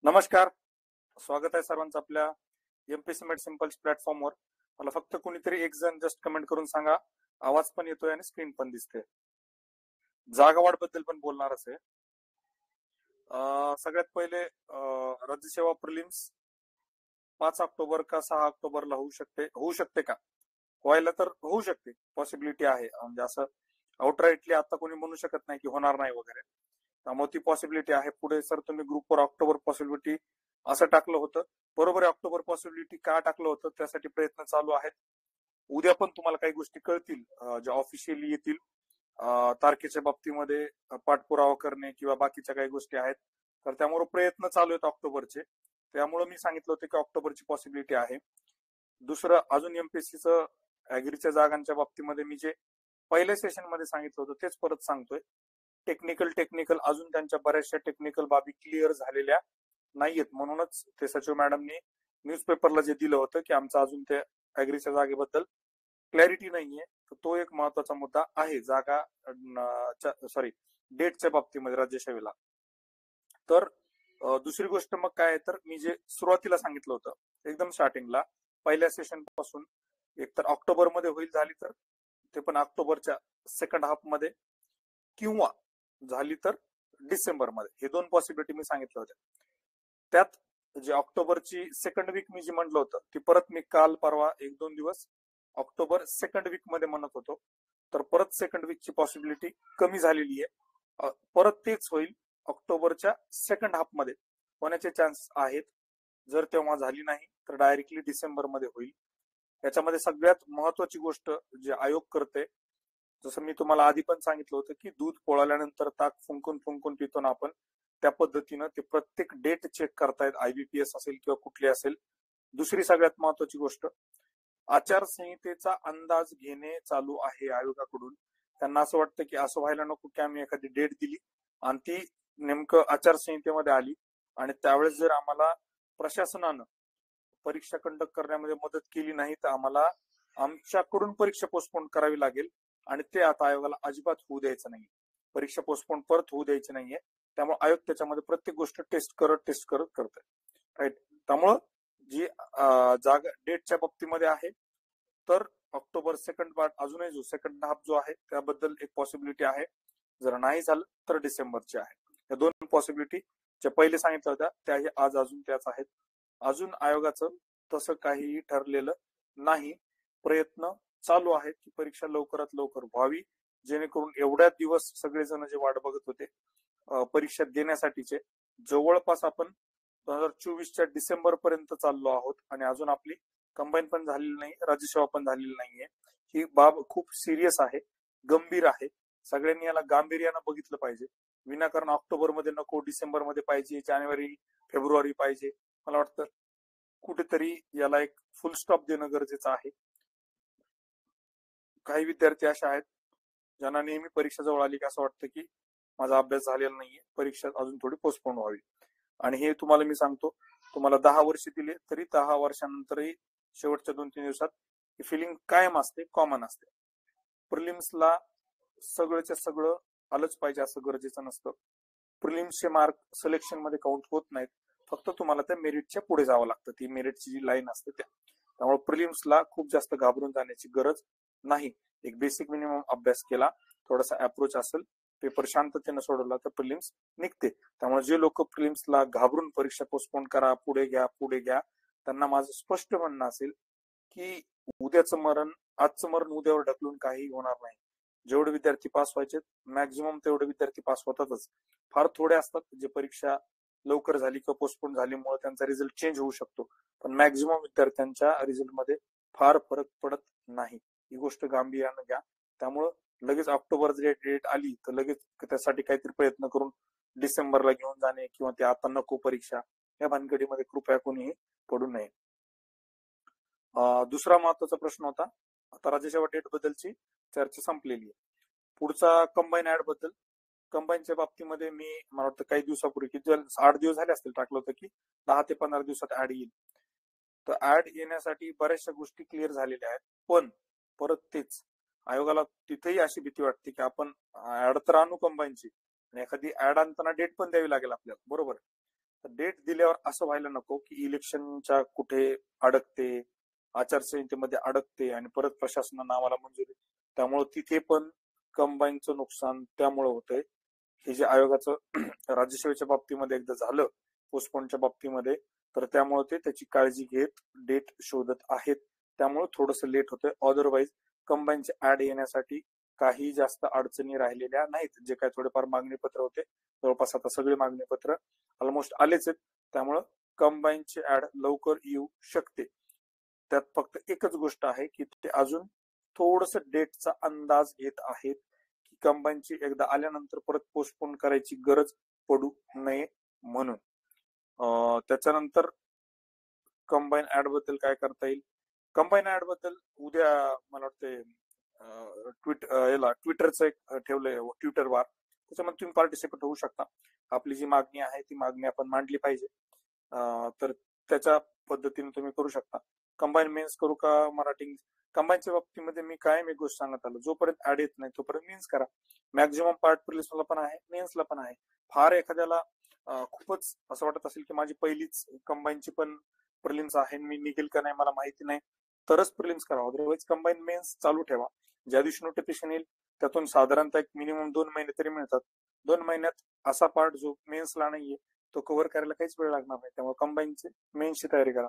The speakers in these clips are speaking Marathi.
नमस्कार, स्वागत आहे सर्वांचं आपल्या एमपीसी मेड सिंपल्स प्लॅटफॉर्मवर. मला फक्त कोणीतरी एक जण जस्ट कमेंट करून सांगा, आवाज पण येतोय आणि स्क्रीन पण दिसते. जागा वाढ बद्दल पण बोलणारच आहे. सगळ्यात पहिले राज्यसेवा प्रिलिम्स 5 ऑक्टोबर का 6 ऑक्टोबरला होऊ शकते का? व्हायला तर होऊ शकते, पॉसिबिलिटी आहे. म्हणजे असं आउटराईटली आता कोणी म्हणू शकत नाही की होणार नाही वगैरे. त्यामुळे ती पॉसिबिलिटी आहे. पुढे सर तुम्ही ग्रुपवर ऑक्टोबर पॉसिबिलिटी असं टाकलं होतं. बरोबर आहे, ऑक्टोबर पॉसिबिलिटी का टाकलं होतं त्यासाठी प्रयत्न चालू आहेत. उद्या पण तुम्हाला काही गोष्टी कळतील ज्या ऑफिशियली येतील. तारखेच्या बाबतीमध्ये पाठपुरावा करणे किंवा बाकीच्या काही गोष्टी आहेत, तर त्यामुळे प्रयत्न चालू आहेत ऑक्टोबरचे. त्यामुळे मी सांगितलं होतं की ऑक्टोबरची पॉसिबिलिटी आहे. दुसरं अजून एमपीएससीचं ऍग्रीच्या जागांच्या बाबतीमध्ये मी जे पहिल्या सेशन मध्ये सांगितलं होतं तेच परत सांगतोय. टेक्निकल अजून त्यांच्या बऱ्याचशा टेक्निकल बाबी क्लिअर झालेल्या नाहीयेत. म्हणूनच ते सचिव मॅडमनी न्यूजपेपरला जे दिलं होतं की आमचं अजून ते ऍग्रीच्या जागेबद्दल क्लॅरिटी नाहीये, तर तो एक महत्वाचा मुद्दा आहे जागा डेटच्या बाबतीमध्ये राज्यसेवेला. तर दुसरी गोष्ट मग काय, तर मी जे सुरुवातीला सांगितलं होतं एकदम स्टार्टिंगला पहिल्या सेशन पासून, एक तर ऑक्टोबर मध्ये होईल झाली तर ते पण ऑक्टोबरच्या सेकंड हाफ मध्ये, किंवा झाली तर डिसेंबर मध्ये. हे दोन पॉसिबिलिटी मी सांगितलं होत्या. त्यात जे ऑक्टोबरची सेकंड वीक मी जी म्हटलं होतं ती परत मी काल परवा 1-2 दिवस ऑक्टोबर सेकंड वीक मध्ये म्हणत होतो, तर परत सेकंड वीकची पॉसिबिलिटी कमी झालेली आहे. परत तेच होईल, ऑक्टोबरच्या सेकंड हाफ मध्ये होण्याचे चान्स आहेत. जर तेव्हा झाली नाही तर डायरेक्टली डिसेंबर मध्ये होईल. याच्यामध्ये सगळ्यात महत्वाची गोष्ट जे आयोग करते, जसं मी तुम्हाला आधी पण सांगितलं होतं की दूध पोळाल्यानंतर ताक फुंकून फुंकून पितो ना आपण, त्या पद्धतीनं ते प्रत्येक डेट चेक करतायत, IBPS असेल किंवा कुठली असेल. दुसरी सगळ्यात महत्वाची गोष्ट, आचारसंहितेचा अंदाज घेणे चालू आहे आयोगाकडून. त्यांना असं वाटतं की असं व्हायला नको की आम्ही एखादी डेट दिली आणि ती नेमकं आचारसंहितेमध्ये आली आणि त्यावेळेस जर आम्हाला प्रशासनानं परीक्षा कंडक्ट करण्यामध्ये मदत केली नाही तर आम्हाला आमच्याकडून परीक्षा पोस्टपोन करावी लागेल. आणि ते आता आयोगाला अजिबात होऊ द्यायचं नाही. परीक्षा पोस्टपोन परत होऊ द्यायची नाहीये. त्यामुळे आयोग त्याच्यामध्ये प्रत्येक गोष्ट टेस्ट करत करतोय. राईट. त्यामुळं जी जागा डेटच्या बाबतीमध्ये आहे, तर ऑक्टोबर सेकंड पार्ट अजूनही जो सेकंड हाफ जो आहे त्याबद्दल एक पॉसिबिलिटी आहे. जर नाही झालं तर डिसेंबरची आहे. या दोन पॉसिबिलिटी ज्या पहिले सांगितल्या होत्या त्याही आज अजून त्याच आहेत. अजून आयोगाचं तसं काहीही ठरलेलं नाही. प्रयत्न चालू आहेत की परीक्षा लवकरात लवकर व्हावी, जेणेकरून एवढ्या दिवस सगळेजण जे वाट बघत होते परीक्षा देण्यासाठीचे, जवळपास आपण 2024च्या डिसेंबर पर्यंत चाललो आहोत आणि अजून आपली कंबाईन पण झालेली नाही, राज्यसेवा पण झालेली नाहीये. ही बाब खूप सिरियस आहे, गंभीर आहे. सगळ्यांनी याला गांभीर्यानं बघितलं पाहिजे. विनाकारण ऑक्टोबर मध्ये नको, डिसेंबर मध्ये पाहिजे, जानेवारी फेब्रुवारी पाहिजे. मला वाटतं कुठेतरी याला एक फुल स्टॉप देणं गरजेचं आहे. काही विद्यार्थी असे आहेत ज्यांना नेहमी परीक्षा जवळ आली की असं वाटतं की माझा अभ्यास झालेला नाहीये, परीक्षा अजून थोडी पोस्टपोन व्हावी. आणि हे तुम्हाला मी सांगतो, तुम्हाला 10 वर्ष दिले तरी 10 वर्षानंतरही शेवटच्या 2-3 दिवसात ही फिलिंग कायम असते, कॉमन असते. प्रिलिम्सला सगळंच्या सगळं आलंच पाहिजे असं गरजेचं नसतं. प्रिलिम्सचे मार्क सिलेक्शन मध्ये काउंट होत नाहीत, फक्त तुम्हाला त्या मेरिटच्या पुढे जावं लागतं. ती मेरिटची जी लाईन असते त्यामुळे प्रिलिम्सला खूप जास्त घाबरून जाण्याची गरज नाही. एक बेसिक मिनिमम अभ्यास केला, थोडासा अप्रोच असेल, पेपर शांततेनं सोडवला तर प्रिलिम्स निघते. त्यामुळे जे लोक प्रिलिम्सला घाबरून परीक्षा पोस्टपोन करा, पुढे घ्या, त्यांना माझं स्पष्ट म्हणणं असेल की उद्याचं मरण आजचं मरण उद्यावर ढकलून काही होणार नाही. जेवढे विद्यार्थी पास व्हायचे मॅक्झिमम तेवढे विद्यार्थी पास होतातच. फार थोडे असतात जे परीक्षा लवकर झाली किंवा पोस्टपोन झाल्यामुळे त्यांचा रिझल्ट चेंज होऊ शकतो, पण मॅक्झिमम विद्यार्थ्यांच्या रिझल्टमध्ये फार फरक पडत नाही. ही गोष्ट गांभीर्यानं घ्या. त्यामुळं लगेच ऑक्टोबर डेट आली तर लगेच त्यासाठी काहीतरी प्रयत्न करून डिसेंबरला घेऊन जाणे किंवा ते आता नको परीक्षा, या भानगडीमध्ये कृपया कोणीही पडू नये. दुसरा महत्वाचा प्रश्न होता, आता राज्यसेवा डेट बद्दलची चर्चा संपलेली आहे. पुढचा कंबाईन ऍड बद्दल. कंबाईनच्या बाबतीमध्ये मी मला वाटतं काही दिवसापूर्वी, किती 8 दिवस झाले असतील, टाकलं होतं की 10 ते 15 दिवसात ऍड येईल. तर ऍड येण्यासाठी बऱ्याचशा गोष्टी क्लिअर झालेल्या आहेत, पण परत तेच आयोगाला तिथेही अशी भीती वाटते की आपण ऍड तर आणू कंबाईनची आणि एखादी ऍड आणताना डेट पण द्यावी लागेल आपल्याला, बरोबर. डेट दिल्यावर असं व्हायला नको की इलेक्शनच्या कुठे अडकते, आचारसंहितेमध्ये अडकते आणि परत प्रशासनानं आम्हाला मंजुरी, त्यामुळे तिथे पण कंबाईनचं नुकसान त्यामुळे होतंय. हे जे आयोगाचं राज्यसेवेच्या बाबतीमध्ये एकदा झालं पोस्टपोनच्या बाबतीमध्ये, तर त्यामुळे ते त्याची काळजी घेत डेट शोधत आहेत, त्यामुळे थोडंसं लेट होतंय. अदरवाईज कंबाईनचे ऍड येण्यासाठी काही जास्त अडचणी राहिलेल्या नाहीत. जे काय थोडेफार मागणी पत्र होते, जवळपास आता सगळे मागणी पत्र ऑलमोस्ट आलेच आहेत, त्यामुळं कंबाईनचे ऍड लवकर येऊ शकते. त्यात फक्त एकच गोष्ट आहे की ते अजून थोडस डेटचा अंदाज घेत आहेत की कंबाईनची एकदा आल्यानंतर परत पोस्टपोन करायची गरज पडू नये म्हणून. त्याच्यानंतर कंबाईन ऍड बद्दल काय करता येईल, कंबाईन ऍड बद्दल उद्या मला वाटते ट्विटरचं एक ठेवलंय ट्विटर वार, त्याच्यामध्ये तुम्ही पार्टिसिपेट होऊ शकता. आपली जी मागणी आहे ती मागणी आपण मांडली पाहिजे, तर त्याच्या पद्धतीने तुम्ही करू शकता. कंबाईन मेन्स करू का मराठी? कंबाईनच्या बाबतीमध्ये मी कायम एक गोष्ट सांगत आलो, जोपर्यंत ऍड येत नाही तोपर्यंत मेन्स करा. मॅक्झिमम पार्ट प्रिलिम्सला पण आहे, मेन्सला पण आहे. फार एखाद्याला खूपच असं वाटत असेल की माझी पहिलीच कंबाईनची पण प्रिलिम्स आहे, मी निघेल का नाही मला माहिती नाही, तरच प्रिलिम्स करा. अदरवाईज कंबाईन मेन्स चालू ठेवा. ज्या दिवशी नोटिफिकेशन येईल त्यातून साधारणतः एक मिनिमम 2 महिने तरी मिळतात. 2 महिन्यात असा पार्ट जो मेन्सला नाहीये तो कव्हर करायला काहीच वेळ लागणार नाही, त्यामुळे कंबाईनची मेन्सची तयारी करा.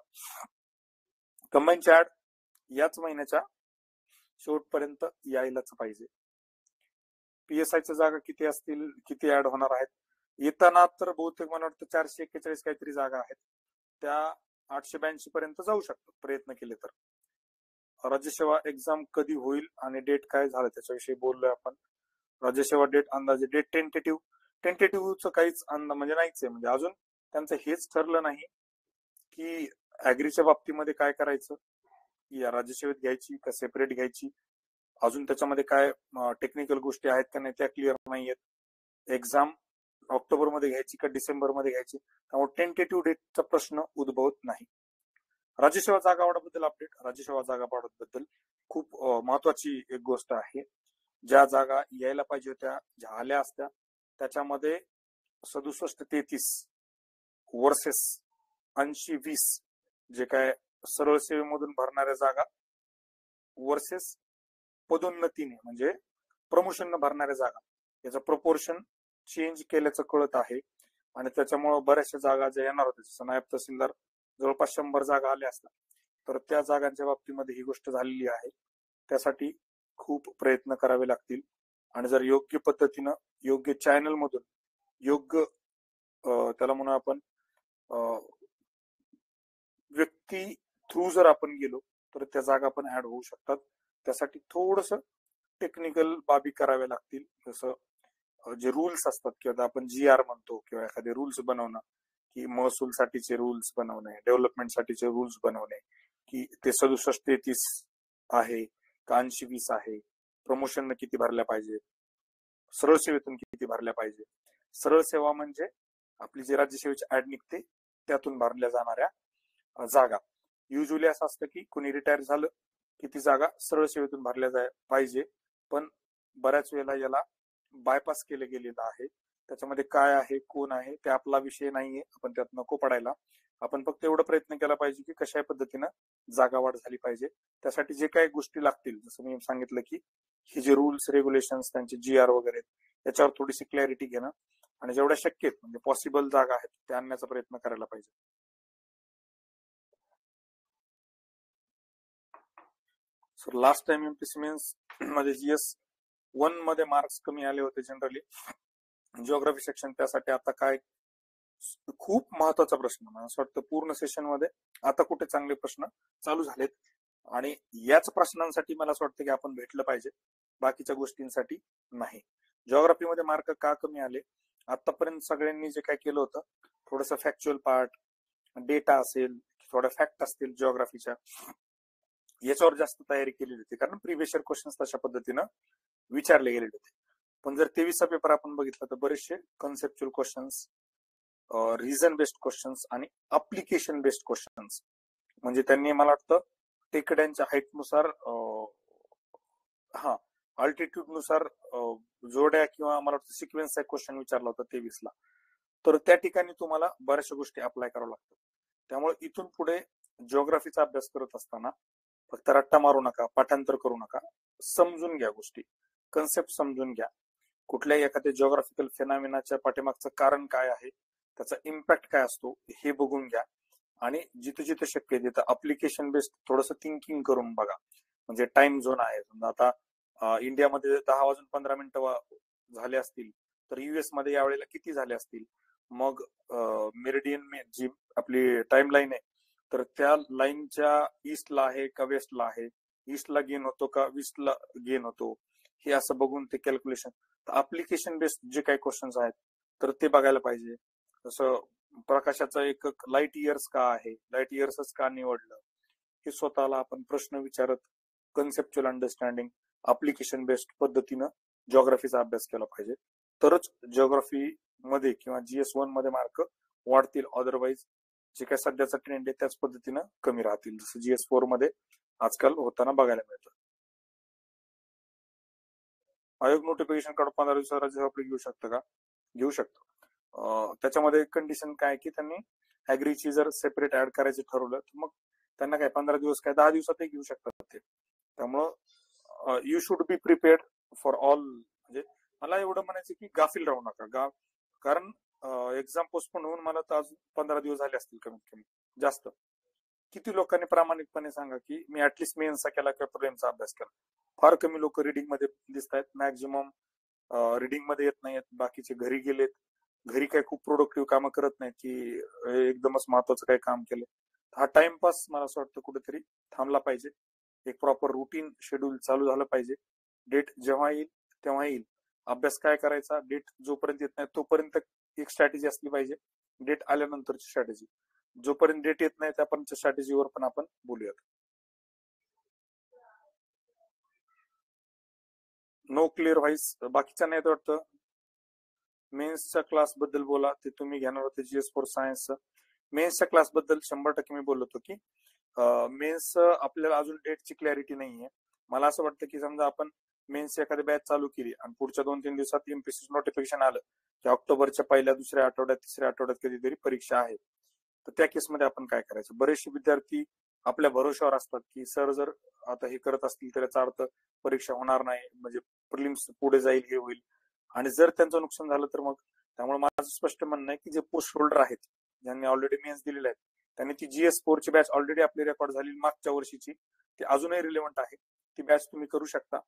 कंबाईनची ऍड याच महिन्याच्या शेवटपर्यंत यायलाच पाहिजे. पीएसआयच्या जागा किती असतील, किती ऍड होणार आहेत येताना, तर बहुतेक मला वाटतं 441 काहीतरी जागा आहेत, त्या 882 पर्यंत जाऊ शकतात प्रयत्न केले तर. राज्यसेवा एक्झाम कधी होईल आणि डेट काय झालं त्याच्याविषयी बोललोय आपण. राज्यसेवा डेट अंदाजे, डेट टेंटेटिव्हचं काहीच म्हणजे नाहीच आहे, म्हणजे अजून त्यांचं हेच ठरलं नाही की ऍग्रीच्या बाबतीमध्ये काय करायचं, या राज्यसेवेत घ्यायची का सेपरेट घ्यायची. अजून त्याच्यामध्ये काय टेक्निकल गोष्टी आहेत का नाही त्या क्लिअर नाहीयेत. एक्झाम ऑक्टोबर मध्ये घ्यायची का डिसेंबर मध्ये घ्यायची, त्यामुळे टेंटेटिव्ह डेटचा प्रश्न उद्भवत नाही. राज्यसेवा जागा वाढवबद्दल अपडेट. राज्यसेवा जागा वाढवबद्दल खूप महत्वाची एक गोष्ट आहे. ज्या जागा यायला पाहिजे होत्या, ज्या आल्या असत्या, त्याच्यामध्ये 67-33 वर्सेस 80-20 जे काय सरळ सेवेमधून भरणाऱ्या जागा वर्सेस पदोन्नतीने म्हणजे प्रमोशन भरणाऱ्या जागा, याचं प्रपोर्शन चेंज केल्याचं कळत आहे. आणि त्याच्यामुळे बऱ्याचशा जागा ज्या येणार होत्या, जसं नायब तहसीलदार जवळपास 100 जागा आल्या असतात, तर त्या जागांच्या बाबतीमध्ये ही गोष्ट झालेली आहे. त्यासाठी खूप प्रयत्न करावे लागतील आणि जर योग्य पद्धतीनं योग्य चॅनल मधून योग्य त्याला म्हणून आपण व्यक्ती थ्रू जर आपण गेलो तर त्या जागा पण ऍड होऊ शकतात. त्यासाठी थोडस टेक्निकल बाबी कराव्या लागतील, जसं जे रूल्स असतात किंवा आपण GR म्हणतो किंवा एखादे रूल्स बनवणं, की महसूलसाठीचे रूल्स बनवणे, डेव्हलपमेंटसाठीचे रूल्स बनवणे, की ते 67-33 आहे का 80-20 आहे, प्रमोशन किती भरल्या पाहिजे, सरळ सेवेतून किती भरल्या पाहिजे. सरळ सेवा म्हणजे आपली जी राज्यसेवेची ऍड निघते त्यातून भरल्या जाणाऱ्या जागा. युजली असं असतं की कोणी रिटायर झालं की ती जागा सरळ सेवेतून भरल्या पाहिजे, पण बऱ्याच वेळेला याला बायपास केलं गेलेलं आहे. त्याच्यामध्ये काय आहे, कोण आहे, ते आपला विषय नाहीये, आपण त्यात नको पडायला. आपण फक्त एवढा प्रयत्न केला पाहिजे की कशा पद्धतीनं जागा वाढ झाली पाहिजे. त्यासाठी जे काही गोष्टी लागतील, जसं मी सांगितलं की हे जे रूल्स रेग्युलेशन्स त्यांचे GR वगैरे, याच्यावर थोडीशी क्लॅरिटी घेणं आणि जेवढ्या शक्य म्हणजे पॉसिबल जागा आहेत ते आणण्याचा प्रयत्न करायला पाहिजे. So last time MPSC mains मध्ये GS1 मध्ये मार्क्स कमी आले होते जनरली, जिओग्राफी सेक्शन. त्यासाठी आता काय खूप महत्वाचा प्रश्न, मला असं वाटतं पूर्ण सेशन मध्ये आता कुठे चांगले प्रश्न चालू झालेत आणि याच प्रश्नांसाठी मला असं वाटतं की आपण भेटलं पाहिजे, बाकीच्या गोष्टींसाठी नाही. जिओग्राफीमध्ये मार्क का कमी आले, आतापर्यंत सगळ्यांनी जे काय केलं होतं, थोडस फॅक्च्युअल पार्ट, डेटा असेल, थोड्या फॅक्ट असतील जिओग्राफीच्या, याच्यावर जास्त तयारी केलेली होती, कारण प्रिव्हियस इयर क्वेश्चन्स तशा पद्धतीनं विचारले गेलेले होते. पण जर 23चा पेपर आपण बघितला तर बरेचसे conceptual questions, reason based questions आणि अप्लिकेशन बेस्ड क्वेश्चन्स, म्हणजे त्यांनी मला वाटतं टेकड्यांच्या हाईट नुसार, अल्टिट्यूड नुसार जोड्या किंवा मला वाटतं सिक्वेन्सचा क्वेश्चन विचारला होता 23ला. तर त्या ठिकाणी तुम्हाला बऱ्याचशा गोष्टी अप्लाय कराव्या लागतात. त्यामुळे इथून पुढे जिओग्राफीचा अभ्यास करत असताना फक्त रट्टा मारू नका, पाठांतर करू नका, समजून घ्या गोष्टी, कन्सेप्ट समजून घ्या. कुठल्याही एखाद्या जिओग्राफिकल फेनॉमिनाच्या पाठीमागचं कारण काय आहे, त्याचा इम्पॅक्ट काय असतो हे बघून घ्या. आणि जिथे जिथे शक्य आहे तिथं अप्लिकेशन बेस्ड थोडंसं थिंकिंग करून बघा. म्हणजे टाइम झोन आहे, समजा आता इंडियामध्ये 10:15 झाले असतील तर युएस मध्ये यावेळेला किती झाले असतील, मग मेरिडियन जी आपली टाइम लाईन आहे तर त्या लाईनच्या ईस्टला आहे का वेस्टला आहे, ईस्टला गेन होतो का वेस्टला गेन होतो, हे असं बघून ते कॅल्क्युलेशन. अप्लिकेशन बेस्ड जे काही क्वेश्चन्स आहेत तर ते बघायला पाहिजे. जसं प्रकाशाचा एकक लाईट इयर्स का आहे, लाईट इयर्सच का निवडलं, हे स्वतःला आपण प्रश्न विचारत कन्सेप्च्युअल अंडरस्टँडिंग अप्लिकेशन बेस्ड पद्धतीनं जिओग्राफीचा अभ्यास केला पाहिजे. तरच जिओग्राफी मध्ये किंवा GS1 मध्ये मार्क वाढतील. अदरवाईज जे काही सध्याचा ट्रेंड आहे त्याच पद्धतीनं कमी राहतील, जसं GS4 मध्ये आजकाल होताना बघायला मिळतं. आयोग नोटिफिकेशन काढून 15 दिवसात राज्यसभा घेऊ शकतं का? घेऊ शकतो. त्याच्यामध्ये कंडिशन काय की त्यांनी ऍग्रीची जर सेपरेट ऍड करायचं ठरवलं तर मग त्यांना काय 15 दिवस काय 10 दिवसातही घेऊ शकतात ते. त्यामुळं you should be prepared for all. म्हणजे मला एवढं म्हणायचं की गाफील राहू नका. कारण एक्झाम पोस्टपोन होऊन मला तर अजून 15 दिवस झाले असतील कमीत कमी, जास्त. किती लोकांनी प्रामाणिकपणे सांगा की मी ऍटलिस्ट मेन्सचा केला किंवा प्रिलिमचा अभ्यास केला? फार कमी लोक रिडिंग मध्ये दिसत आहेत. मॅक्झिमम रिडिंग मध्ये येत नाहीत, बाकीचे घरी गेलेत, घरी काही खूप प्रोडक्टिव्ह कामं करत नाहीत की एकदमच महत्वाचं काही काम केलं. हा टाइमपास मला असं वाटतं कुठेतरी थांबला पाहिजे. एक प्रॉपर रुटीन शेड्यूल चालू झालं पाहिजे. डेट जेव्हा येईल तेव्हा येईल, अभ्यास काय करायचा, डेट जोपर्यंत येत नाही तोपर्यंत एक स्ट्रॅटेजी असली पाहिजे, डेट आल्यानंतरची स्ट्रॅटेजी. जोपर्यंत डेट येत नाही त्यापर्यंत स्ट्रॅटेजीवर पण आपण बोलूयात. नो क्लिअर व्हाईस बाकीच्या नाही वाटतं. मेन्सच्या क्लास बद्दल बोला, ते तुम्ही घेणार होते GS4 सायन्सचं. मेन्सच्या क्लास बद्दल 100% मी बोललो होतो की मेन्स आपल्याला अजून डेटची क्लॅरिटी नाहीये. मला असं वाटतं की समजा आपण मेन्स एखादी बॅच चालू केली आणि पुढच्या 2-3 दिवसात एमपीएससी नोटिफिकेशन आलं की ऑक्टोबरच्या पहिल्या, दुसऱ्या आठवड्यात, तिसऱ्या आठवड्यात कधीतरी परीक्षा आहे, तर त्या केसमध्ये आपण काय करायचं? बरेचसे विद्यार्थी आपल्या भरोश्यावर असतात की सर जर आता हे करत असतील तर याचा अर्थ परीक्षा होणार नाही, म्हणजे प्रिलिम्स पुढे जाईल, हे होईल. आणि जर त्यांचं नुकसान झालं तर मग, त्यामुळे माझं स्पष्ट म्हणणं आहे की जे पोस्ट होल्डर आहेत, ज्यांनी ऑलरेडी मेन्स दिलेले आहेत, त्यांनी ती GS4 ची बॅच ऑलरेडी आपली रेकॉर्ड झाली मागच्या वर्षीची, ती अजूनही रिलेव्हंट आहे, ती बॅच तुम्ही करू शकता.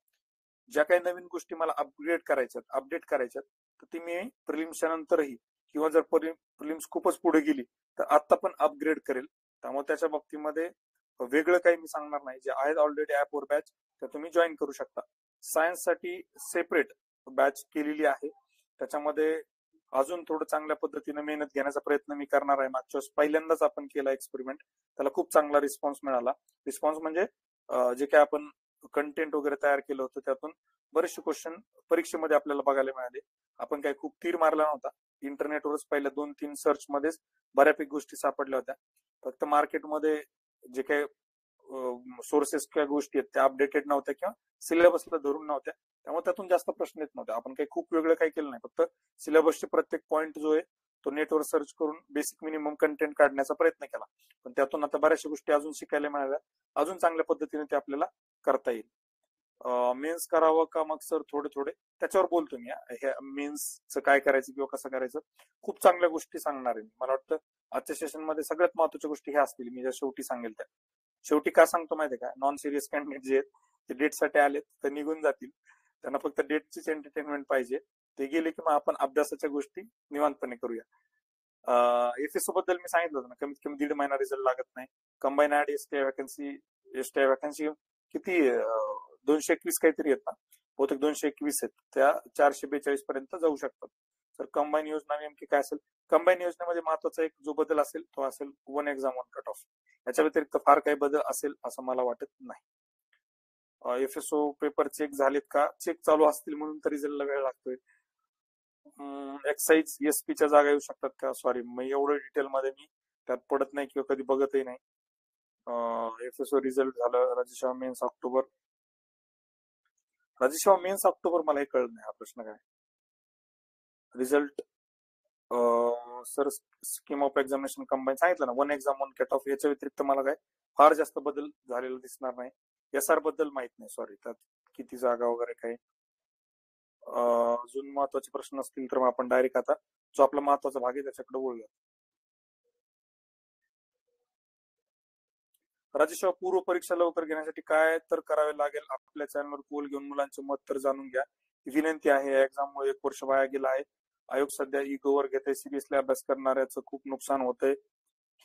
ज्या काही नवीन गोष्टी मला अपग्रेड करायच्यात, अपडेट करायच्यात, तर ती मी प्रिलिम्सच्या नंतरही किंवा जर प्रिलिम्स खूपच पुढे गेली तर आता पण अपग्रेड करेल. त्यामुळे त्याच्या बाबतीमध्ये वेगळं काही मी सांगणार नाही. जे आहेत ऑलरेडी ऍपवर बॅच त्या तुम्ही जॉईन करू शकता. सायन्ससाठी सेपरेट बॅच केलेली आहे, त्याच्यामध्ये अजून थोडं चांगल्या पद्धतीने मेहनत घेण्याचा प्रयत्न मी करणार आहे. मागच्या पहिल्यांदाच आपण केला एक्सपेरिमेंट, त्याला खूप चांगला रिस्पॉन्स मिळाला. रिस्पॉन्स म्हणजे जे काय आपण कंटेंट वगैरे तयार केलं होतं त्यातून बरेचसे क्वेश्चन परीक्षेमध्ये आपल्याला बघायला मिळाले. आपण काही खूप तीर मारला नव्हता, इंटरनेटवरच पहिल्या 2-3 सर्च मध्येच बऱ्यापैकी गोष्टी सापडल्या होत्या. फक्त मार्केटमध्ये जे काही सोर्सेस किंवा गोष्टी आहेत त्या अपडेटेड नव्हत्या किंवा सिलेबसला धरून नव्हत्या, त्यामुळे त्यातून जास्त प्रश्न येत नव्हते. आपण काही खूप वेगळं काही केलं नाही, फक्त सिलेबसचे प्रत्येक पॉईंट जो आहे तो नेटवर सर्च करून बेसिक मिनिमम कंटेंट काढण्याचा प्रयत्न केला. पण त्यातून आता बऱ्याचशा गोष्टी अजून शिकायला मिळाल्या, अजून चांगल्या पद्धतीने ते आपल्याला करता येईल. मेन्स करावं का मग सर थोडे थोडे, त्याच्यावर बोलतो मी. मेन्सचं काय करायचं किंवा कसं करायचं, खूप चांगल्या गोष्टी सांगणार आहे. मला वाटतं आजच्या सेशन मध्ये सगळ्यात महत्वाच्या गोष्टी ह्या असतील मी ज्या शेवटी सांगेल त्या. शेवटी का सांगतो माहितीये का, नॉन सिरियस कॅन्डिडेट जे आहेत ते डेटसाठी आलेत तर निघून जातील, त्यांना फक्त डेटचीच एंटरटेनमेंट पाहिजे. ते गेले की मग आपण अभ्यासाच्या गोष्टी निवांतपणे करूया. एफएसओ बद्दल मी सांगितलं होतं ना, कमीत कमी 1.5 महिना रिझल्ट लागत नाही. कंबाईन ऍड एसटी वॅकन्सी किती 221 काहीतरी आहेत ना, बहुतेक 221 आहेत, त्या 442 पर्यंत जाऊ शकतात. तर कंबाईन योजना नेमकी काय असेल? कंबाईन योजनेमध्ये महत्वाचा एक जो बदल असेल तो असेल 1 एक्झाम 1 कट ऑफ. याच्या व्यतिरिक्त फार काही बदल असेल असं मला वाटत नाही. एफएसओ पेपर चेक झालेत का? चेक चालू असतील म्हणून तर रिझल्टला वेळ लागतोय. एक्साईज एसपीच्या जागा येऊ शकतात का? सॉरी, मग एवढं डिटेलमध्ये मी त्यात पडत नाही किंवा कधी बघतही नाही. एफएसओ रिझल्ट झालं, राज्यसेवा मेन्स ऑक्टोबर. राज्यसेवा मेन्स ऑक्टोबर मला हे कळत नाही, हा प्रश्न काय. Result sir scheme of examination combine सांगितलं ना, 1 एक्झाम 1 कट ऑफ. याच्या व्यतिरिक्त मला काय फार जास्त बदल झालेला दिसणार नाही. SR बद्दल माहित नाही, सॉरी, त्यात किती जागा वगैरे काय. अजून महत्वाचे प्रश्न असतील तर मग आपण डायरेक्ट आता जो आपला महत्वाचा भाग आहे त्याच्याकडे वळूया. राज्यसेवा पूर्व परीक्षा लवकर घेण्यासाठी काय तर करावे लागेल? आपल्या चॅनलवर पोल घेऊन मुलांचे मत तर जाणून घ्या. विनंती आहे. एक्झाममुळे 1 वर्ष वाया गेला आहे. आयोग सध्या इगोवर घेते. सिरियसली अभ्यास करणाऱ्याचं खूप नुकसान होतंय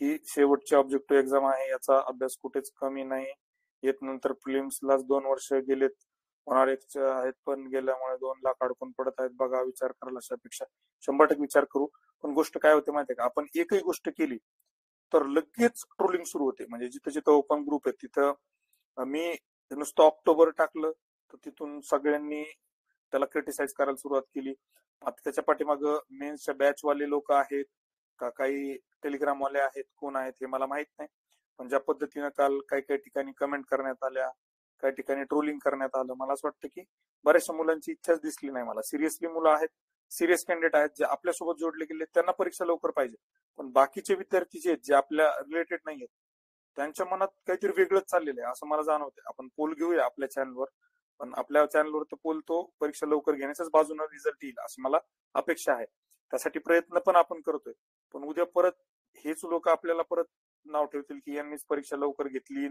की शेवटची ऑब्जेक्टिव्ह एक्झाम आहे, याचा अभ्यास कुठेच कमी नाही येत. नंतर प्रिलिम्सलाच 2 वर्ष गेलेत. होणारे आहेत पण गेल्यामुळे 2 लाख अडकून पडत आहेत. बघा, विचार करायला अशापेक्षा 100% विचार करू. पण गोष्ट काय होते माहितीये का, आपण एकही गोष्ट केली तर लगेच ट्रोलिंग सुरू होते. म्हणजे जिथं जिथं ओपन ग्रुप आहे तिथं मी नुसतं ऑक्टोबर टाकलं तर तिथून सगळ्यांनी त्याला क्रिटिसाइज करायला सुरुवात केली. आता त्याच्या पाठीमाग मेन्सच्या बॅचवाले लोक आहेत का काही टेलिग्रामवाले आहेत, कोण आहेत हे मला माहित नाही. पण ज्या पद्धतीनं काल काही काही ठिकाणी कमेंट करण्यात आल्या, काही ठिकाणी ट्रोलिंग करण्यात आलं, मला असं वाटतं की बऱ्याचशा मुलांची इच्छाच दिसली नाही मला. सिरियसली मुलं आहेत, सिरियस कॅन्डिडेट आहेत, जे आपल्यासोबत जोडले गेले, त्यांना परीक्षा लवकर पाहिजे. पण बाकीचे विद्यार्थी जे आहेत, जे आपल्या रिलेटेड नाही आहेत, त्यांच्या मनात काहीतरी वेगळंच चाललेलं आहे असं मला जाणवतंय. आपण पोल घेऊया आपल्या चॅनलवर, पण आपल्या चॅनलवर तर पोल तो परीक्षा लवकर घेण्याच्याच बाजूने रिझल्ट येईल अशी मला अपेक्षा आहे. त्यासाठी प्रयत्न पण आपण करतोय. पण उद्या परत हेच लोक आपल्याला परत नाव ठेवतील की यांनीच परीक्षा लवकर घेतली,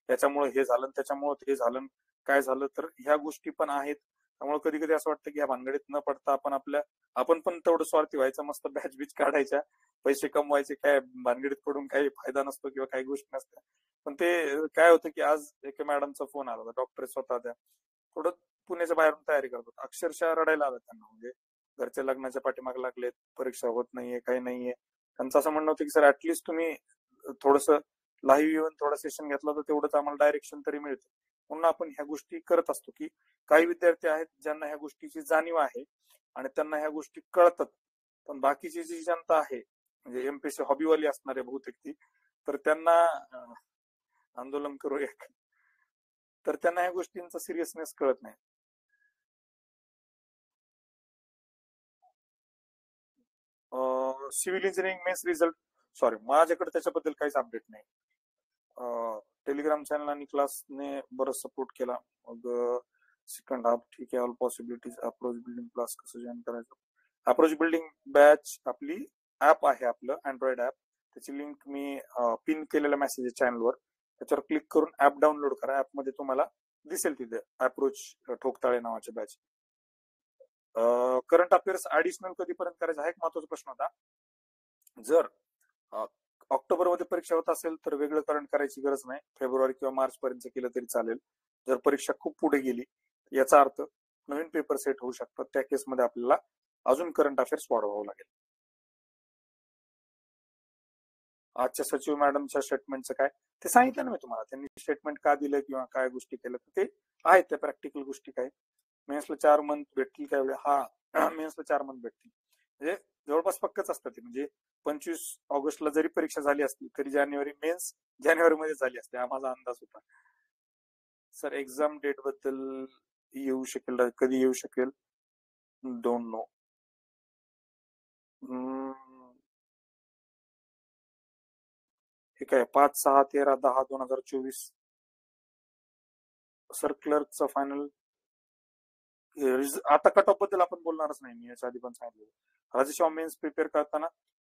याच्यामुळे हे झालं, त्याच्यामुळे हे झालं, काय झालं. तर ह्या गोष्टी पण आहेत. त्यामुळे कधी कधी असं वाटतं की ह्या भानगडीत न पडता आपण पण तेवढं स्वार्थी व्हायचं, मस्त बॅच बीच काढायच्या, पैसे कमवायचे, काय भानगडीत पडून काही फायदा नसतो किंवा काही गोष्टी नसतात. पण ते काय होतं की आज एका मॅडमचा फोन आला होता, डॉक्टर स्वतः त्या थोडं पुण्याच्या बाहेरून तयारी करतात, अक्षरशः रडायला आलं त्यांना. म्हणजे घरच्या लग्नाच्या पाठीमागे लागलेत, परीक्षा होत नाहीये, काही नाहीये. त्यांचं असं म्हणणं होतं की सर ऍटलिस्ट तुम्ही थोडस लाईव्ह येऊन थोडा सेशन घेतला तर तेवढंच आम्हाला डायरेक्शन तरी मिळतं. म्हणून आपण ह्या गोष्टी करत असतो की काही विद्यार्थी आहेत ज्यांना ह्या गोष्टीची जाणीव आहे आणि त्यांना ह्या गोष्टी कळतात. पण बाकीची जी जनता आहे, म्हणजे एमपीएससी हॉबीवाली असणारे बहुतेक ती, तर त्यांना आंदोलन करू एक, तर त्यांना ह्या गोष्टींचा सिरियसनेस कळत नाही. Civil engineering mains result, sorry, माझ्याकडे त्याच्याबद्दल काहीच अपडेट नाही. टेलिग्राम चॅनल आणि क्लासने बरंच सपोर्ट केला. मग सेकंड हाफ ठीक आहे. All possibilities approach building class कसं जॉईन करायचं? अप्रोच बिल्डिंग बॅच आपली ऍप आहे, आपलं अँड्रॉइड ऍप. त्याची लिंक मी पिन केलेल्या मेसेज चॅनलवर, त्याच्यावर क्लिक करून ऍप डाउनलोड करा. ऍप मध्ये तुम्हाला दिसेल तिथे अप्रोच ठोकताळे नावाचे बॅच. करंट अफेअर्स ऍडिशनल कधीपर्यंत करायचं हा एक महत्वाचा प्रश्न होता. जर ऑक्टोबर मध्ये परीक्षा होत असेल तर वेगळं करंट करायची गरज नाही, फेब्रुवारी किंवा मार्च पर्यंत केलं तरी चालेल. जर परीक्षा खूप पुढे गेली याचा अर्थ नवीन पेपर सेट होऊ शकतात, त्या केसमध्ये आपल्याला अजून करंट अफेअर्स वाढवावं लागेल. आजच्या सचिव मॅडमच्या स्टेटमेंटचं काय ते सांगितलं ना मी तुम्हाला, त्यांनी स्टेटमेंट का दिलं किंवा काय गोष्टी केल्या ते आहेत, त्या प्रॅक्टिकल गोष्टी. काय मेन्सला 4 मंथ भेटतील काय? हा, मेन्सला 4 मंथ भेटतील, म्हणजे जवळपास पक्कच असतात ते. म्हणजे 25 ऑगस्टला जरी परीक्षा झाली असती तरी मेन्स जानेवारी मध्ये झाली असते, हा माझा अंदाज होता. सर एक्झाम डेट बद्दल येऊ शकेल, कधी येऊ शकेल, डोंट नो. ठीक आहे, 5, 6, 13, 10, 2024. सर क्लर्कचा फायनल आता कट ऑफ बद्दल आपण बोलणारच नाही, मी याच्या आधी पण सांगितलं. राज्यसेवा मेन्स प्रिपेअर करताना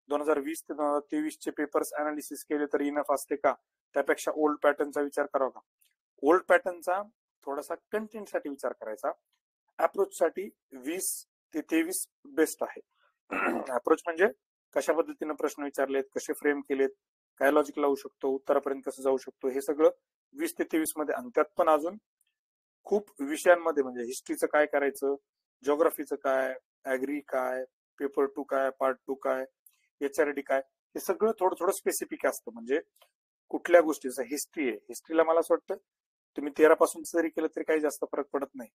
2020 ते 2023 चे पेपर्स अनालिसिस केले तर इनफ असते का? त्यापेक्षा ओल्ड पॅटर्नचा विचार करावा का? ओल्ड पॅटर्नचा थोडासा कंटेंट साठी विचार करायचा. अप्रोच साठी 20 ते 23 बेस्ट आहे. अप्रोच म्हणजे कशा पद्धतीने प्रश्न विचारलेत, कसे फ्रेम केलेत, काय लॉजिक लावू शकतो, उत्तरापर्यंत कसं जाऊ शकतो, हे सगळं 20 ते 23 मध्ये. आणि त्यात पण अजून खूप विषयांमध्ये, म्हणजे हिस्ट्रीचं काय करायचं, जिओग्राफीचं काय, ऍग्री काय, पेपर 2 काय, पार्ट 2 काय, HRD काय, हे सगळं थोडं थोडं स्पेसिफिक असतं. म्हणजे कुठल्या गोष्टीचं हिस्ट्री आहे, हिस्ट्रीला मला असं वाटतं तुम्ही 13 पासून जरी केलं तरी काही जास्त फरक पडत नाही.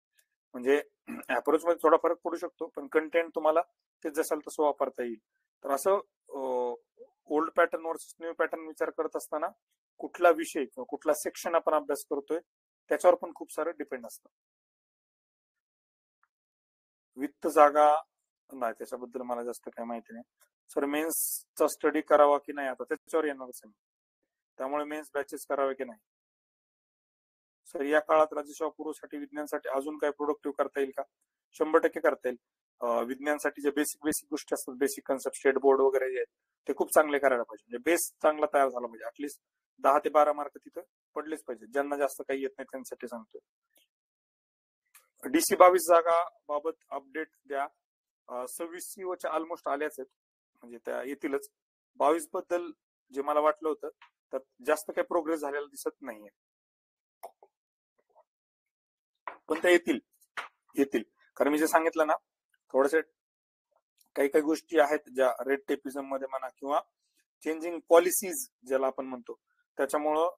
म्हणजे अप्रोच मध्ये थोडा फरक पडू शकतो, पण कंटेंट तुम्हाला ते जसाल तसं वापरता येईल. तर असं old pattern versus new pattern विचार करत असताना कुठला विषय किंवा कुठला सेक्शन आपण अभ्यास करतोय त्याच्यावर पण खूप सारं डिपेंड असतं. वित्त जागा नाही, त्याच्याबद्दल मला जास्त काही माहिती नाही सर. मेन्सचा स्टडी करावा की नाही आता त्याच्यावर येणारच आहे. त्यामुळे मेन्स बॅचेस करावे की नाही सर. या काळात राज्य सेवा पूर्वसाठी विज्ञानसाठी अजून काय प्रोडक्टिव्ह करता येईल का? 100% करता येईल. विज्ञानसाठी जे बेसिक गोष्टी असतात, बेसिक कन्सेप्ट, स्टेट बोर्ड वगैरे जे आहेत ते खूप चांगले करायला पाहिजे. म्हणजे बेस चांगला तयार झाला पाहिजे. ऍटलीस्ट 10 ते 12 मार्क तिथं पडलेच पाहिजे. ज्यांना जास्त काही येत नाही त्यांच्यासाठी सांगतो. DC 22 जागा बाबत अपडेट द्या. 26 CO च्या ऑलमोस्ट आल्याच आहेत, म्हणजे त्या येतीलच. 22 बद्दल जे मला वाटलं होतं तर जास्त काही प्रोग्रेस झालेला दिसत नाहीये, पण त्या येतील. कारण मी जे सांगितलं ना, थोडेसे काही गोष्टी आहेत ज्या रेड टेपिझम मध्ये म्हणा किंवा चेंजिंग पॉलिसीज ज्याला आपण म्हणतो, त्याच्यामुळं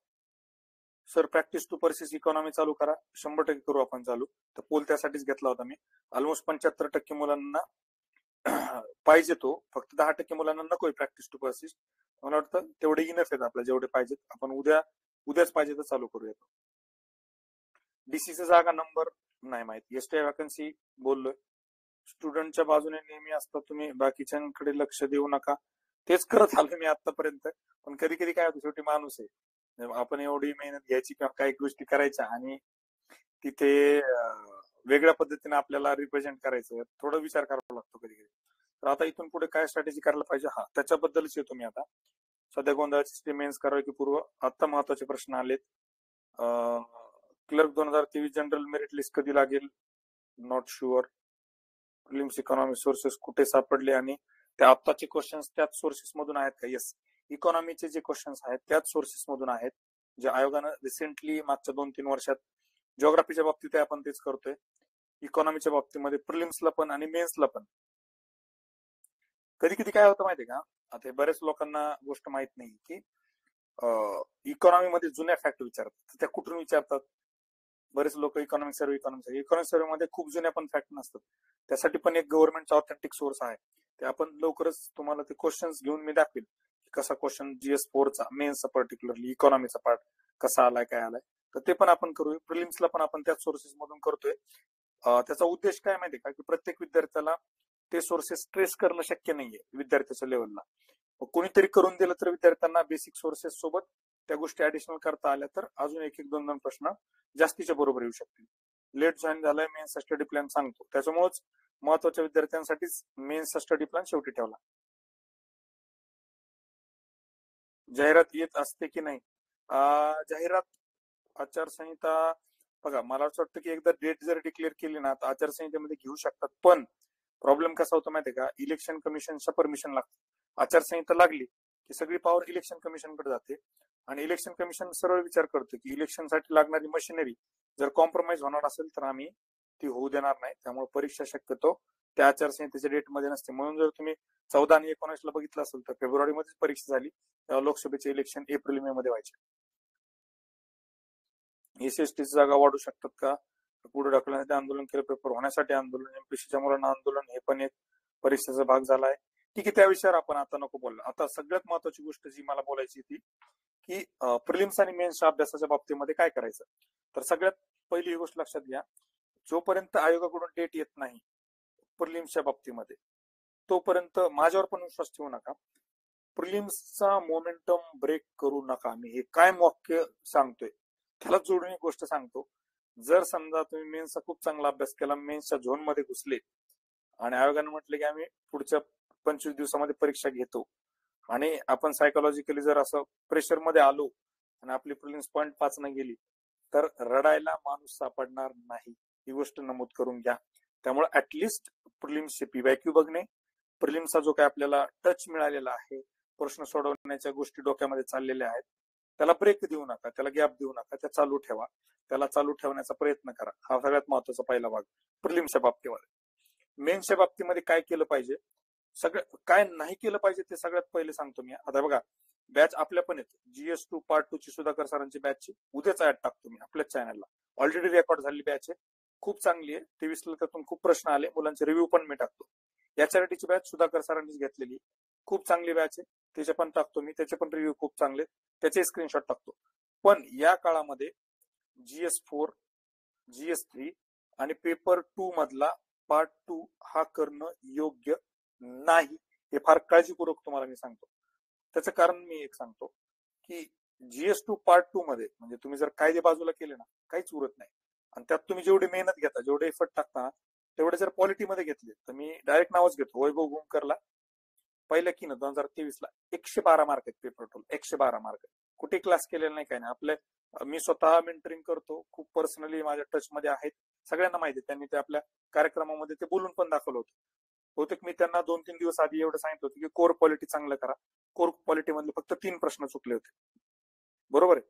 सर प्रॅक्टिस टू पर्सिस इकॉनॉमी चालू करा. 100% करू आपण चालू. तर पोल त्यासाठीच घेतला होता मी. ऑलमोस्ट 75% मुलांना पाहिजे तो, फक्त 10% मुलांना नकोय प्रॅक्टिस टू पर्सिस. मला वाटतं तेवढे इनफ आहेत आपल्याला, जेवढे पाहिजेत. आपण उद्याच पाहिजे तर चालू करूया. डीसीचा जागा नंबर नाही माहिती. एसटी वॅकन्सी बोललोय. स्टुडंटच्या बाजूने नेहमी असतात तुम्ही, बाकीच्यांकडे लक्ष देऊ नका. तेच करत आलो मी आतापर्यंत. पण कधी काय होतं, शेवटी माणूस आहे. आपण एवढी मेहनत घ्यायची किंवा काही गोष्टी करायच्या आणि तिथे वेगळ्या पद्धतीने आपल्याला रिप्रेझेंट करायचं, थोडं विचार करावा लागतो कधी. तर आता इथून पुढे काय स्ट्रॅटेजी करायला पाहिजे, हा त्याच्याबद्दलच येतो मी आता. सध्या गोंधळाची मेन्स करावी की पूर्व, आता महत्वाचे प्रश्न आलेत. क्लर्क 2023 जनरल मेरिट लिस्ट कधी लागेल? Not sure. Prelims economy sources कुठे सापडले आणि त्या आत्ताचे क्वेश्चन्स त्याच सोर्सेस मधून आहेत का? येस, इकॉनॉमीचे जे क्वेश्चन्स आहेत त्याच सोर्सेस मधून आहेत, जे आयोगानं रिसेंटली मागच्या 2-3 वर्षात. जिओग्राफीच्या बाबतीत आपण तेच करतोय, इकॉनॉमीच्या बाबतीमध्ये प्रिलिम्सला पण आणि मेन्सला पण. कधी काय होतं माहितीये का, आता बऱ्याच लोकांना गोष्ट माहित नाही की इकॉनॉमीमध्ये जुन्या फॅक्ट विचारतात. त्या कुठून विचारतात? बरेच लोक इकॉनॉमिक सर्व्हे मध्ये खूप जुन्या पण फॅक्ट नसतात. त्यासाठी पण एक गव्हर्नमेंटचा ऑथेंटिक सोर्स आहे. ते आपण लवकरच तुम्हाला ते क्वेश्चन्स घेऊन मी दाखवेल, कसा क्वेश्चन GS4चा मेन्सचा पर्टिक्युलरली इकॉनॉमीचा पार्ट कसा आलाय, काय आलाय. तर ते पण आपण करू. प्रिलिम्सला पण आपण त्याच सोर्सेस मधून करतोय. त्याचा उद्देश काय माहितीये का, की प्रत्येक विद्यार्थ्याला ते सोर्सेस ट्रेस करणं शक्य नाहीये विद्यार्थ्याच्या लेवलला. कोणीतरी करून दिलं तर विद्यार्थ्यांना बेसिक सोर्सेस सोबत त्या गोष्टी ऍडिशनल करता आल्या तर अजून 1-2 प्रश्न जास्तीच्या बरोबर येऊ शकतील. लेट जॉईन झालाय, मेन्सचा स्टडी प्लॅन सांगतो. त्याच्यामुळेच महत्वाच्या विद्यार्थ्यांसाठीच मेन्सचा स्टडी प्लॅन शेवटी ठेवला. जाहिरात येत असते की नाही? जाहिरात आचारसंहिता बघा, मला असं वाटतं की एकदा डेट जर डिक्लेअर केली ना तर आचारसंहितेमध्ये घेऊ शकतात. पण प्रॉब्लेम कसा होतो माहितीये का, इलेक्शन कमिशनच्या परमिशन लागते. आचारसंहिता लागली की सगळी पॉवर इलेक्शन कमिशनकडे जाते आणि इलेक्शन कमिशन सरळ विचार करतो की इलेक्शनसाठी लागणारी मशिनरी जर कॉम्प्रोमाइज होणार असेल तर आम्ही ती होऊ देणार नाही. त्यामुळे परीक्षा शक्यतो त्या आचारसंहितेच्या डेटमध्ये नसते. म्हणून जर तुम्ही 14 आणि 19 ला बघितलं असेल तर फेब्रुवारीमध्येच परीक्षा झाली, तेव्हा लोकसभेचे इलेक्शन एप्रिल-मे मध्ये व्हायचे. SST जागा वाढू शकतात का? पुढे ढकलण्यासाठी आंदोलन केलं, पेपर होण्यासाठी आंदोलन, MPSCच्या मुलांना आंदोलन, हे पण एक परीक्षेचा भाग झालाय. ठीक आहे, त्या विषयावर आपण आता नको बोललो. आता सगळ्यात महत्वाची गोष्ट जी मला बोलायची ती की प्रिलिम्स आणि मेन्सच्या अभ्यासाच्या बाबतीमध्ये काय करायचं. तर सगळ्यात पहिली ही गोष्ट लक्षात घ्या, जोपर्यंत आयोगाकडून डेट येत नाही प्रिलिम्सच्या बाबतीमध्ये, तोपर्यंत माझ्यावर पण विश्वास ठेवू नका. प्रिलिम्सचा मोमेंटम ब्रेक करू नका. मी हे काय वाक्य सांगतोय त्याला जोडून एक गोष्ट सांगतो. जर समजा तुम्ही मेन्सचा खूप चांगला अभ्यास केला, मेन्सच्या झोन मध्ये घुसले आणि आयोगाने म्हटले की आम्ही पुढच्या 25 दिवसामध्ये परीक्षा घेतो आणि आपण सायकोलॉजिकली जर असं प्रेशर मध्ये आलो आणि आपली प्रिलिम्स 0.5 न गेली तर रडायला माणूस सापडणार नाही. ही गोष्ट नमूद करून घ्या. त्यामुळे ऍटलिस्ट प्रिलिम्सचे PYQ बघणे, प्रिलिम्सचा जो काय आपल्याला टच मिळालेला आहे, प्रश्न सोडवण्याच्या गोष्टी डोक्यामध्ये चाललेल्या आहेत, त्याला ब्रेक देऊ नका, त्याला गॅप देऊ नका, त्या चालू ठेवा. त्याला चालू ठेवण्याचा प्रयत्न करा. हा सगळ्यात महत्वाचा पहिला भाग प्रिलिम्सच्या बाबतीमध्ये. मेन्सच्या बाबतीमध्ये काय केलं पाहिजे, सगळं काय नाही केलं पाहिजे ते सगळ्यात पहिले सांगतो मी. आता बघा, बॅच आपल्या पण येते. GS2 पार्ट 2 ची सुधाकर सरांची बॅच उद्याच ऍड टाकतो मी आपल्याच चॅनलला. ऑलरेडी रेकॉर्ड झालेली बॅच आहे, खूप चांगली आहे. 23 ला त्यातून खूप प्रश्न आले, मुलांचे रिव्ह्यू पण मी टाकतो. याच्यासाठीची बॅच सुधाकर सरांनीच घेतलेली, खूप चांगली बॅच आहे. त्याचे पण टाकतो मी, त्याचे पण रिव्ह्यू खूप चांगले, त्याचे स्क्रीनशॉट टाकतो. पण या काळामध्ये GS4, GS3 आणि पेपर 2 मधला पार्ट 2 हा करणं योग्य नाही, हे फार काळजीपूर्वक तुम्हाला मी सांगतो. त्याचं कारण मी एक सांगतो की GS2 पार्ट 2 मध्ये म्हणजे तुम्ही जर कायदे बाजूला केले ना, काहीच उरत नाही. आणि त्यात तुम्ही जेवढी मेहनत घेता, जेवढे एफर्ट टाकता, तेवढे जर पॉलिटीमध्ये घेतले तर मी डायरेक्ट नावच घेतो, वैभव भूमकरला पहिल्या की ना 2023ला 112 मार्क आहेत पेपर टूल, 112 मार्क. कुठे क्लास केलेला नाही, काय नाही. आपले मी स्वतः मेंटरिंग करतो, खूप पर्सनली माझ्या टच मध्ये आहेत, सगळ्यांना माहिती आहे. त्यांनी ते आपल्या कार्यक्रमामध्ये ते बोलून पण दाखवलं होतं. बहुतेक मी त्यांना 2-3 दिवस आधी एवढं सांगितलं होतं की कोर क्वालिटी चांगलं करा. कोर क्वालिटी मधले फक्त 3 प्रश्न चुकले होते, बरोबर आहे.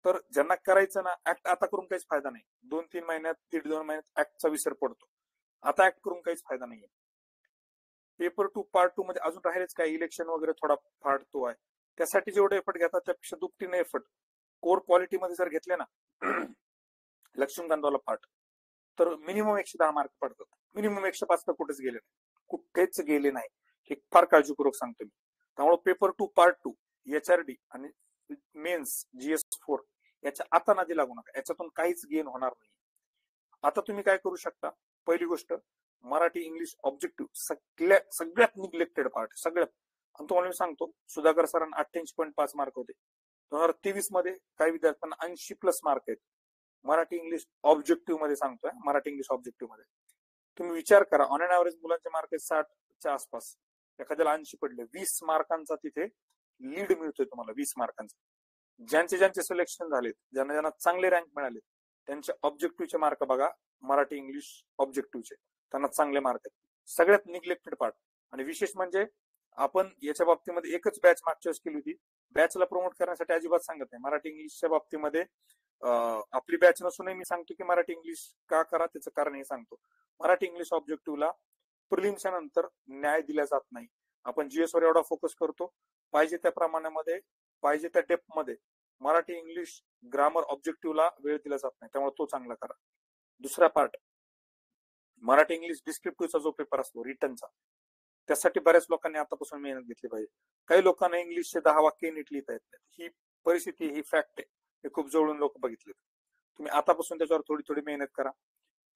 तर ज्यांना करायचं ना, ऍक्ट आता करून काहीच फायदा नाही. 2-3 महिन्यात, 1.5-2 महिन्यात ऍक्टचा विसर पडतो. आता ऍक्ट करून काहीच फायदा नाहीये. पेपर 2 पार्ट 2 मध्ये अजून राहिलेच काय, इलेक्शन वगैरे थोडा पार्ट 2 आहे. त्यासाठी जेवढे एफर्ट घेतात त्यापेक्षा दुपटीने एफर्ट कोर क्वालिटी मध्ये जर घेतले ना लक्ष्मीकांतवाला पार्ट, तर मिनिमम 110 मार्क पडतात. मिनिमम 105 तर कुठेच गेले नाही, कुठेच गेले नाही. हे फार काळजीपूर्वक सांगतो मी. त्यामुळे पेपर 2 पार्ट 2 HRD आणि मेन्स GS4 याच्या आता नादी लागू नका, याच्यातून काहीच गेन होणार नाही. आता तुम्ही काय करू शकता, पहिली गोष्ट मराठी इंग्लिश ऑब्जेक्टिव्ह सगळ्यात निग्लेक्टेड पार्ट, सगळ्यात. आणि तुम्हाला मी सांगतो, सुधाकर सरांना 88.5 मार्क होते 2023 मध्ये, काही विद्यार्थ्यांना 80+ मार्क आहेत मराठी इंग्लिश ऑब्जेक्टिव्ह मध्ये. सांगतोय मराठी इंग्लिश ऑब्जेक्टिव्ह मध्ये. तुम्ही विचार करा, ऑन एन ऍव्हरेज मुलांचे मार्क आहेत 60च्या आसपास, एखाद्याला 80 पडले. 20 मार्कांचा तिथे लीड मिळतोय तुम्हाला, 20 मार्कांचा. ज्यांचे सिलेक्शन झालेत, ज्यांना चांगले रँक मिळाले, त्यांचे ऑब्जेक्टिव्हचे मार्क बघा, मराठी इंग्लिश ऑब्जेक्टिव्हचे, त्यांना चांगले मार्क आहेत. सगळ्यात निग्लेक्टेड पार्ट. आणि विशेष म्हणजे आपण याच्या बाबतीमध्ये एकच बॅच मागच्या वेळेस केली होती. बॅचला प्रमोट करण्यासाठी अजिबात सांगत नाही. मराठी इंग्लिशच्या बाबतीमध्ये आपली बॅच नसूनही मी सांगतो की मराठी इंग्लिश का करा, त्याचं कारण हे सांगतो. मराठी इंग्लिश ऑब्जेक्टिव्हला प्रिलिम्सच्या नंतर न्याय दिला जात नाही. आपण GS वर एवढा फोकस करतो, पाहिजे त्या प्रमाणामध्ये, पाहिजे त्या डेप्थ मध्ये मराठी इंग्लिश ग्रामर ऑब्जेक्टिव्हला वेळ दिला जात नाही. त्यामुळे तो चांगला करा. दुसरा पार्ट, मराठी इंग्लिश डिस्क्रिप्टिव्हचा जो पेपर असतो रिटर्नचा, त्यासाठी बऱ्याच लोकांनी आतापासून मेहनत घेतली पाहिजे. काही लोकांना इंग्लिशचे 10 वाक्य नीट लिहिता येत नाही. ही परिस्थिती, ही फॅक्ट आहे. हे खूप जवळून लोक बघितले. तुम्ही आतापासून त्याच्यावर थोडी थोडी मेहनत करा.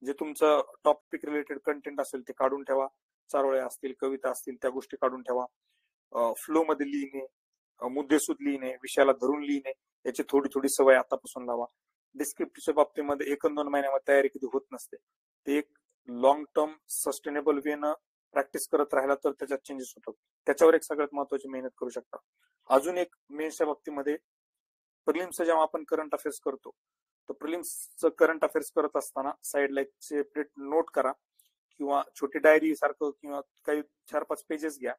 जे तुमचं टॉपिक रिलेटेड कंटेंट असेल ते काढून ठेवा. चारोळ्या असतील, कविता असतील, त्या गोष्टी काढून ठेवा. फ्लो मध्ये लिहिणे, मुद्देसूद लिहिणे, विषयाला धरून लिहिणे, याची थोडी थोडी सवय आतापासून लावा. डिस्क्रिप्टिव्हच्या बाबतीमध्ये 1-2 महिन्यामध्ये तयारी कधी होत नसते. ते एक लॉंग टर्म सस्टेनेबल वेनं प्रॅक्टिस करत राहिला तर त्याच्यात चेंजेस होतात. त्याच्यावर एक सगळ्यात महत्वाची मेहनत करू शकता. अजून एक मेन्सच्या बाबतीमध्ये, प्रिलिम्सचं जेव्हा आपण करंट अफेअर्स करतो, तर प्रिलिम्सचं करंट अफेअर्स करत असताना साईडला एक सेपरेट नोट करा, किंवा छोटी डायरी सारखं, किंवा काही 4-5 पेजेस घ्या,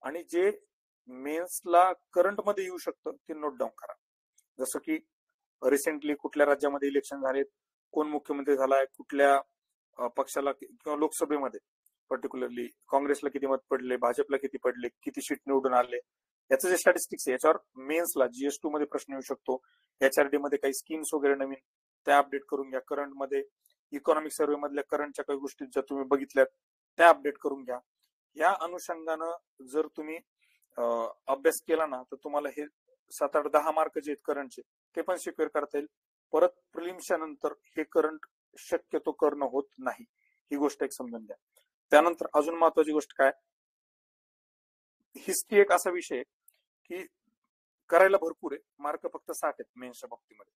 आणि जे मेन्सला करंट मध्ये येऊ शकतं ते नोट डाऊन करा. जसं की रिसेंटली कुठल्या राज्यामध्ये इलेक्शन झालेत, कोण मुख्यमंत्री झालाय, कुठल्या पक्षाला, किंवा लोकसभेमध्ये पर्टिक्युलरली काँग्रेसला किती मत पडले, भाजपला किती पडले, किती सीट निवडून आले, याचं जे स्टॅटिस्टिक्स आहे, याच्यावर मेन्सला GS2 मध्ये प्रश्न येऊ शकतो. HRD मध्ये काही स्कीम्स वगैरे नवीन, त्या अपडेट करून घ्या. करंट मध्ये इकॉनॉमिक सर्व्हे मधल्या करंटच्या काही गोष्टी ज्या तुम्ही बघितल्यात त्या अपडेट करून घ्या. या अनुषंगानं जर तुम्ही अभ्यास केला ना, तर तुम्हाला हे 7-8-10 मार्क जे आहेत करंटचे, ते पण सिक्युअर करता येईल. परत प्रिलिम्सच्या नंतर हे करंट शक्यतो करणं होत नाही, ही गोष्ट एक समजून घ्या. त्यानंतर अजून महत्वाची गोष्ट काय, हिस्ट्री एक असा विषय की करायला भरपूर आहे, मार्क फक्त 60 आहेत मेन्सच्या बाबतीमध्ये.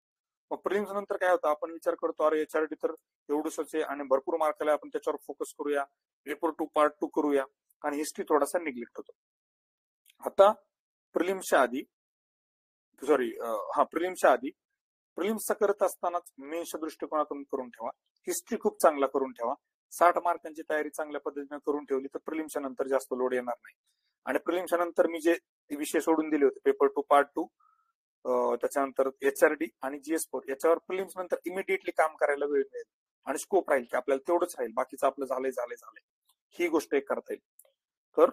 मग प्रिलिम्स नंतर काय होतं, आपण विचार करतो अरे HRD तर एवढंच आहे आणि भरपूर मार्क आले, आपण त्याच्यावर फोकस करूया, पेपर 2 पार्ट 2 करूया, आणि हिस्ट्री थोडासा निग्लेक्ट होतो. आता प्रिलिम्सच्या आधी प्रिलिम्सचा करत असतानाच मेन्सच्या दृष्टिकोनातून करून ठेवा. हिस्ट्री खूप चांगला करून ठेवा. 60 मार्कांची तयारी चांगल्या पद्धतीने करून ठेवली तर प्रिलिम्सच्या नंतर जास्त लोड येणार नाही. आणि प्रिलिम्सच्या नंतर मी जे विषय सोडून दिले होते, पेपर 2 पार्ट 2, त्याच्यानंतर HRD आणि GS4, याच्यावर प्रिलिम्स नंतर इमिडिएटली काम करायला वेळ मिळेल आणि स्कोप राहील की आपल्याला तेवढंच राहील, बाकीचं आपलं झालंय. ही गोष्ट एक करता येईल. तर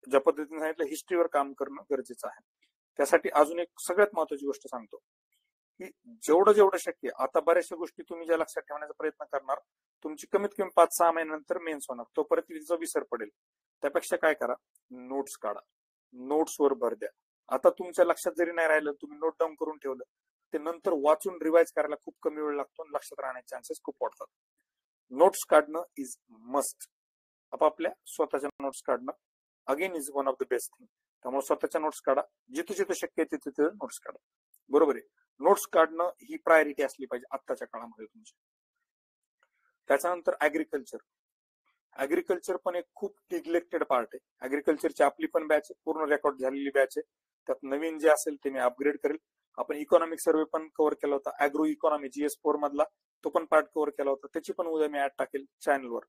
ज्या पद्धतीने सांगितलं, हिस्ट्रीवर काम करणं गरजेचं आहे. त्यासाठी अजून एक सगळ्यात महत्वाची गोष्ट सांगतो की जेवढं शक्य, आता बऱ्याचशा गोष्टी तुम्ही ज्या लक्षात ठेवण्याचा प्रयत्न करणार, तुमची कमीत कमी 5-6 महिन्यानंतर मेन्स होणार, तोपर्यंत तिचा विसर पडेल. त्यापेक्षा काय करा, नोट्स काढा, नोट्सवर भर द्या. आता तुमच्या लक्षात जरी नाही राहिलं, तुम्ही नोट डाऊन करून ठेवलं, ते नंतर वाचून रिवाइज करायला खूप कमी वेळ लागतो आणि लक्षात राहण्याचे चान्सेस खूप वाढतात. नोट्स काढणं इज मस्ट. आपापल्या स्वतःच्या नोट्स काढणं again is one of the best thing. त्यामुळे स्वतःच्या नोट्स काढा, जिथे जिथे शक्य आहे तिथे तिथे नोट्स काढा. बरोबर आहे. नोट्स काढणं ही प्रायोरिटी असली पाहिजे आत्ताच्या काळामध्ये तुमची. त्याच्यानंतर ऍग्रिकल्चर. ऍग्रिकल्चर पण एक खूप निग्लेक्टेड पार्ट आहे. ऍग्रिकल्चरची आपली पण बॅच आहे, पूर्ण रेकॉर्ड झालेली बॅच आहे. त्यात नवीन जे असेल ते मी अपग्रेड करेल. आपण इकॉनॉमिक सर्वे पण कव्हर केला होता, अॅग्रो इकॉनॉमी GS4 मधला तो पण पार्ट कव्हर केला होता, त्याची पण उद्या मी ऍड टाकेल चॅनलवर.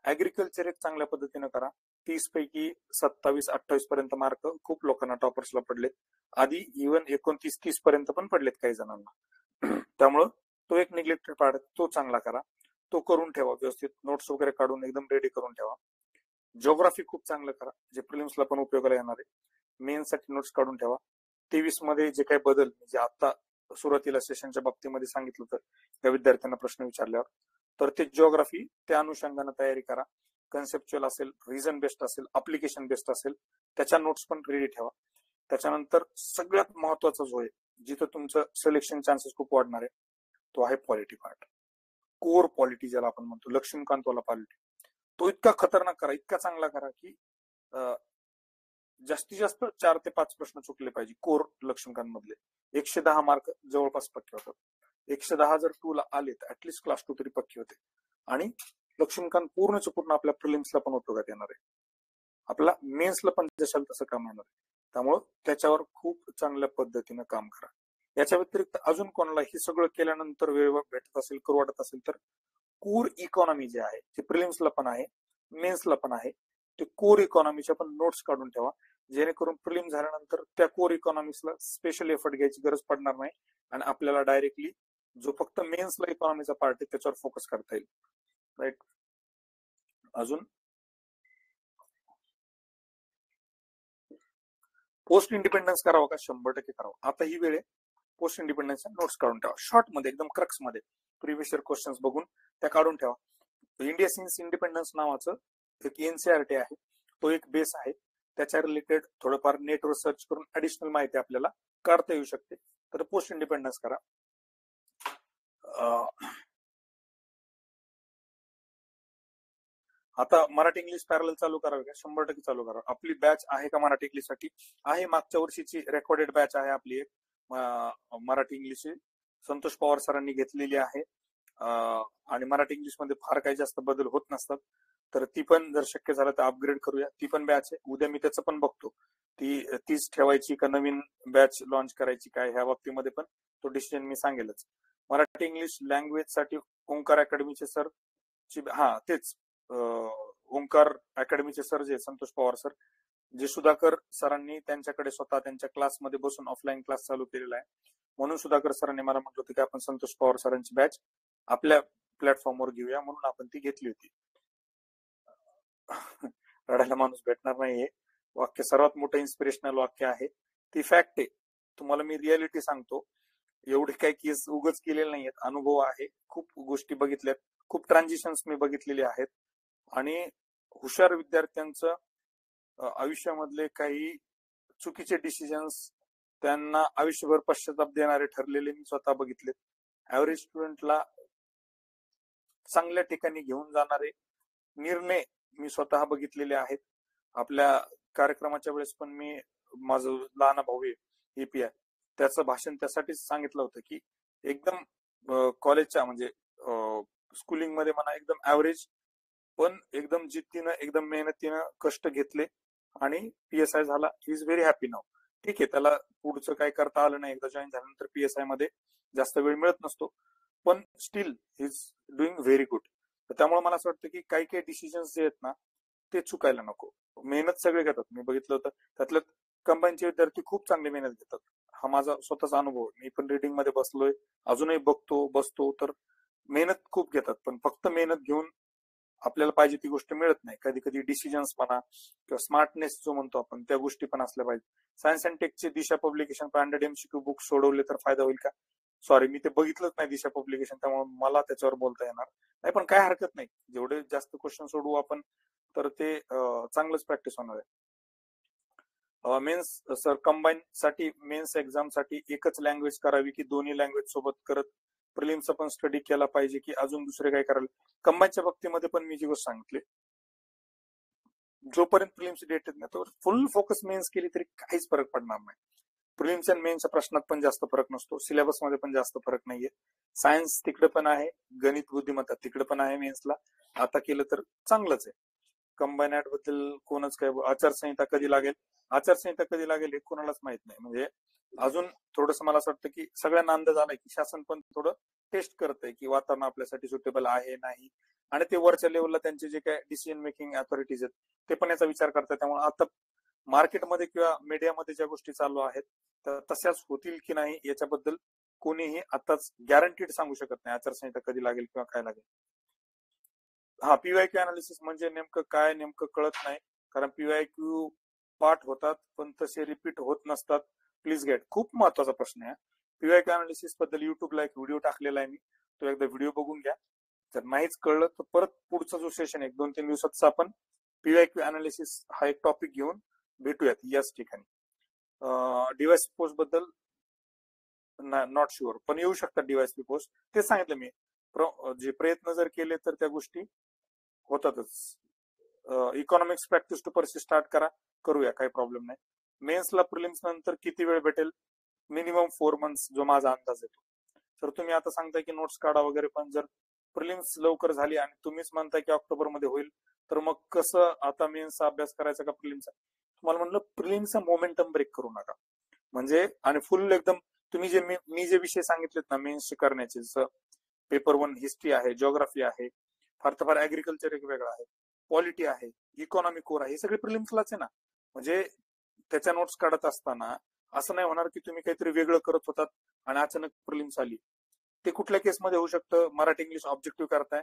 ऍग्रिकल्चर एक चांगल्या पद्धतीने करा. 30 पैकी 27-28 पर्यंत मार्क खूप लोकांना टॉपर्सला पडलेत. आधी इव्हन 29-30 पर्यंत पण पडलेत काही जणांना. त्यामुळं तो एक निग्लेक्टेड पार्ट, तो चांगला करा, तो करून ठेवा व्यवस्थित. नोट्स वगैरे काढून एकदम रेडी करून ठेवा. जिओग्राफी खूप चांगलं करा, जे प्रिलिम्सला पण उपयोगाला येणार आहे. मेन्ससाठी नोट्स काढून ठेवा. 23 मध्ये जे काही बदल म्हणजे आता सुरुवातीला सेशनच्या बाबतीमध्ये सांगितलं होतं त्या विद्यार्थ्यांना प्रश्न विचारल्यावर, तर ते जिओग्राफी त्या अनुषंगाने तयारी करा. कन्सेप्च्युअल असेल, रिझन बेस्ड असेल, अप्लिकेशन बेस्ड असेल, त्याच्या नोट्स पण रेडी ठेवा. त्याच्यानंतर सगळ्यात महत्वाचा जो आहे, जिथं तुमचं सिलेक्शन चान्सेस खूप वाढणार आहे, तो आहे पॉलिटी पार्ट. कोर पॉलिटी ज्याला आपण म्हणतो, लक्ष्मीकांतवाला पॉलिटी, तो इतका खतरनाक करा, इतका चांगला करा की जास्तीत जास्त 4 ते 5 प्रश्न चुकले पाहिजे कोर लक्ष्मीकांत मधले. 110 मार्क जवळपास पक्के होतात. 110 जर 2 ला आले तर ऍटलिस्ट क्लास 2 तरी पक्के होते. आणि लक्ष्मीकांत पूर्णच पूर्ण आपल्या प्रिलिम्सला पण उपयोगात येणार आहे, आपला मेन्सला पण जशाल तसं काम येणार आहे. त्यामुळं त्याच्यावर खूप चांगल्या पद्धतीनं काम करा. याच्या व्यतिरिक्त अजून कोणाला हे सगळं केल्यानंतर वेळ भेटत असेल, करू वाटत असेल, तर कोर इकॉनॉमी जे आहे ते प्रिलिम्सला पण आहे, मेन्सला पण आहे, ते कोर इकॉनॉमीच्या पण नोट्स काढून ठेवा, जेणेकरून प्रिलिम झाल्यानंतर त्या कोर इकॉनॉमिक्सला स्पेशल एफर्ट घ्यायची गरज पडणार नाही आणि आपल्याला डायरेक्टली जो फक्त मेन्सला इकॉनॉमीचा पार्ट आहे त्याच्यावर फोकस करता येईल. राईट. अजून पोस्ट इंडिपेंडन्स करावं का? 100% करावं. आता ही वेळ आहे पोस्ट इंडिपेंडन्सच्या नोट्स काढून ठेवा, शॉर्ट मध्ये एकदम क्रक्स मध्ये, प्रिव्हियस इयर क्वेश्चन्स बघून त्या काढून ठेवा. इंडिया सिन्स इंडिपेंडन्स नावाचं एक NCERT आहे, तो एक बेस आहे. त्याच्या रिलेटेड थोडंफार नेटवर सर्च करून ऍडिशनल माहिती आपल्याला काढता येऊ शकते. तर पोस्ट इंडिपेंडन्स करा. आता मराठी इंग्लिश पॅरल चालू करावे का? 100% चालू करा. आपली बॅच आहे का मराठी इंग्लिश साठी? आहे. मागच्या वर्षीची रेकॉर्डेड बॅच आहे आपली एक मराठी इंग्लिश, संतोष पवार सरांनी घेतलेली आहे. आणि मराठी इंग्लिश मध्ये फार काही जास्त बदल होत नसतात, तर ती पण जर शक्य झालं तर अपग्रेड करूया. ती पण बॅच आहे. उद्या मी त्याचं पण बघतो, तीच ठेवायची का नवीन बॅच लॉन्च करायची काय, ह्या बाबतीमध्ये पण तो डिसिजन मी सांगेलच. मराठी इंग्लिश लँग्वेज साठी ओंकार अकॅडमीचे सर, तेच ओंकार अकॅडमीचे सर जे संतोष पवार सर, जे सुधाकर सरांनी त्यांच्याकडे स्वतः त्यांच्या क्लासमध्ये बसून ऑफलाईन क्लास चालू केलेला आहे. म्हणून सुधाकर सरांनी मला म्हटलं होतं की आपण संतोष पवार सरांची बॅच आपल्या प्लॅटफॉर्मवर घेऊया, म्हणून आपण ती घेतली होती. रडायला माणूस भेटणार नाहीये. वाक्य सर्वात मोठं इन्स्पिरेशनल वाक्य आहे, ती फॅक्ट आहे. तुम्हाला मी रियालिटी सांगतो, एवढे काही केस उगच केलेले नाहीयेत, अनुभव आहे, खूप गोष्टी बघितल्यात, खूप ट्रान्झिशन्स मी बघितलेले आहेत. आणि हुशार विद्यार्थ्यांचं आयुष्यामधले काही चुकीचे डिसिजन्स त्यांना आयुष्यभर पश्चाताप देणारे ठरलेले मी स्वतः बघितलेत. ऍव्हरेज स्टुडंटला चांगल्या ठिकाणी घेऊन जाणारे निर्णय मी स्वतः बघितलेले आहेत. आपल्या कार्यक्रमाच्या वेळेस पण मी, माझं लहान भाऊ आहे API, त्याचं भाषण त्यासाठीच सांगितलं होतं की एकदम कॉलेजच्या म्हणजे स्कूलिंग मध्ये म्हणा एकदम ऍव्हरेज, पण एकदम जिद्दीनं एकदम मेहनतीनं कष्ट घेतले आणि PSI झाला. ही इज व्हेरी हॅपी नाव. ठीक आहे, त्याला पुढचं काय करता आलं नाही, एकदा जॉईन झाल्यानंतर PSI मध्ये जास्त वेळ मिळत नसतो, पण steel is doing very good. त्यामुळे मला असं वाटतं की काही काही डिसिजन्स जे आहेत ना ते चुकायला नको. मेहनत सगळे घेतात, मी बघितलं होतं त्यातलं कंबाईनचे विद्यार्थी खूप चांगली मेहनत घेतात. हा माझा स्वतःचा अनुभव, मी पण रिडिंग मध्ये बसलोय, अजूनही बसतो, तर मेहनत खूप घेतात, पण फक्त मेहनत घेऊन आपल्याला पाहिजे ती गोष्ट मिळत नाही. कधी कधी डिसिजन्स म्हणा किंवा स्मार्टनेस जो म्हणतो आपण, त्या गोष्टी पण असल्या पाहिजे. सायन्स अँड टेकचे दिशा पब्लिकेशन 500 MCQ बुक सोडवले तर फायदा होईल का? सॉरी, मी ते बघितलंच नाही दिशा पब्लिकेशन, त्यामुळे मला त्याच्यावर बोलता येणार नाही, पण काय हरकत नाही, जेवढे जास्त क्वेश्चन सोडवू आपण तर ते चांगलंच प्रॅक्टिस होणार आहे. मेन्स सर, कंबाईन साठी मेन्स एक्झाम साठी एकच लँग्वेज करावी की दोन्ही लँग्वेज सोबत करत प्रिलिम्सचा पण स्टडी केला पाहिजे की अजून दुसरे काय करायला. कंबाईनच्या बाबतीमध्ये पण मी जी गोष्ट सांगितली, जोपर्यंत प्रिलिम्स डेट येत नाही तोवर फुल फोकस मेन्स केली तरी काहीच फरक पडणार नाही. प्रिलिम्स आणि मेन्सच्या प्रश्नात पण जास्त फरक नसतो, सिलेबस मध्ये पण जास्त फरक नाहीये. सायन्स तिकडे पण आहे, गणित बुद्धिमत्ता तिकडे पण आहे मेन्सला. आता केलं तर चांगलंच आहे. कंबाईन ऍड बद्दल कोणच काय, आचारसंहिता कधी लागेल, आचारसंहिता कधी लागेल हे कोणालाच माहित नाही. म्हणजे अजून थोडस मला असं वाटतं की सगळ्यांना अंदाज आलाय की शासन पण थोडं टेस्ट करतंय की वातावरण आपल्यासाठी सुटेबल आहे नाही, आणि ते वरच्या लेवलला त्यांचे जे काय डिसिजन मेकिंग अथॉरिटीज आहेत ते पण याचा विचार करतात. त्यामुळे आता मार्केटमध्ये किंवा मीडियामध्ये ज्या गोष्टी चालू आहेत तर तशाच होतील की नाही याच्याबद्दल कोणीही आताच गॅरंटीड सांगू शकत नाही आचारसंहिता कधी लागेल किंवा काय लागेल. हा, पीवायक्यू अनालिसिस म्हणजे नेमकं काय नेमकं कळत नाही, कारण पीवायक्यू पाठ होतात पण तसे रिपीट होत नसतात. प्लीज गेट, खूप महत्वाचा प्रश्न आहे. पीवायक्यू अनालिसिस बद्दल युट्यूबला एक व्हिडिओ टाकलेला आहे मी, तो एकदा व्हिडिओ बघून घ्या. जर नाहीच कळलं तर परत पुढचा जो सेशन आहे 2-3 दिवसाचा आपण पीवायक्यू अनालिसिस हा एक टॉपिक घेऊन भेटूयात याच ठिकाणी. डिव्हाइस पोस्ट बद्दल नॉट शुअर, पण येऊ शकतात डिव्हाइस पोस्ट. ते सांगितलं मी, जे प्रयत्न जर केले तर त्या गोष्टी होतातच. इकॉनॉमिक्स प्रॅक्टिस टू पर्सी स्टार्ट करूया, काही प्रॉब्लेम नाही. मेन्सला प्रिलिम्स नंतर किती वेळ भेटेल? मिनिमम 4 मंथ्स जो माझा अंदाज येतो. तर तुम्ही आता सांगताय की नोट्स काढा वगैरे, पण जर प्रिलिम्स लवकर झाली आणि तुम्हीच म्हणताय की ऑक्टोबर मध्ये होईल, तर मग कसं आता मेन्सचा अभ्यास करायचा का प्रिलिम्सचा? तुम्हाला म्हणलं प्रिलिम्सचा मोमेंटम ब्रेक करू नका. म्हणजे आणि फुल एकदम तुम्ही जे मी जे विषय सांगितलेत ना मेन्सचे करण्याचे, जसं पेपर 1 हिस्ट्री आहे, जिओग्राफी आहे, फार तर फार ऍग्रिकल्चर एक वेगळा आहे, पॉलिटी आहे, इकॉनॉमी कोर आहे, हे सगळे प्रिलिम्सलाच आहे ना. म्हणजे त्याच्या नोट्स काढत असताना असं नाही होणार की तुम्ही काहीतरी वेगळं करत होतात आणि अचानक प्रिलिम्स आली. ते कुठल्या केसमध्ये होऊ शकतं? मराठी इंग्लिश ऑब्जेक्टिव्ह करताय,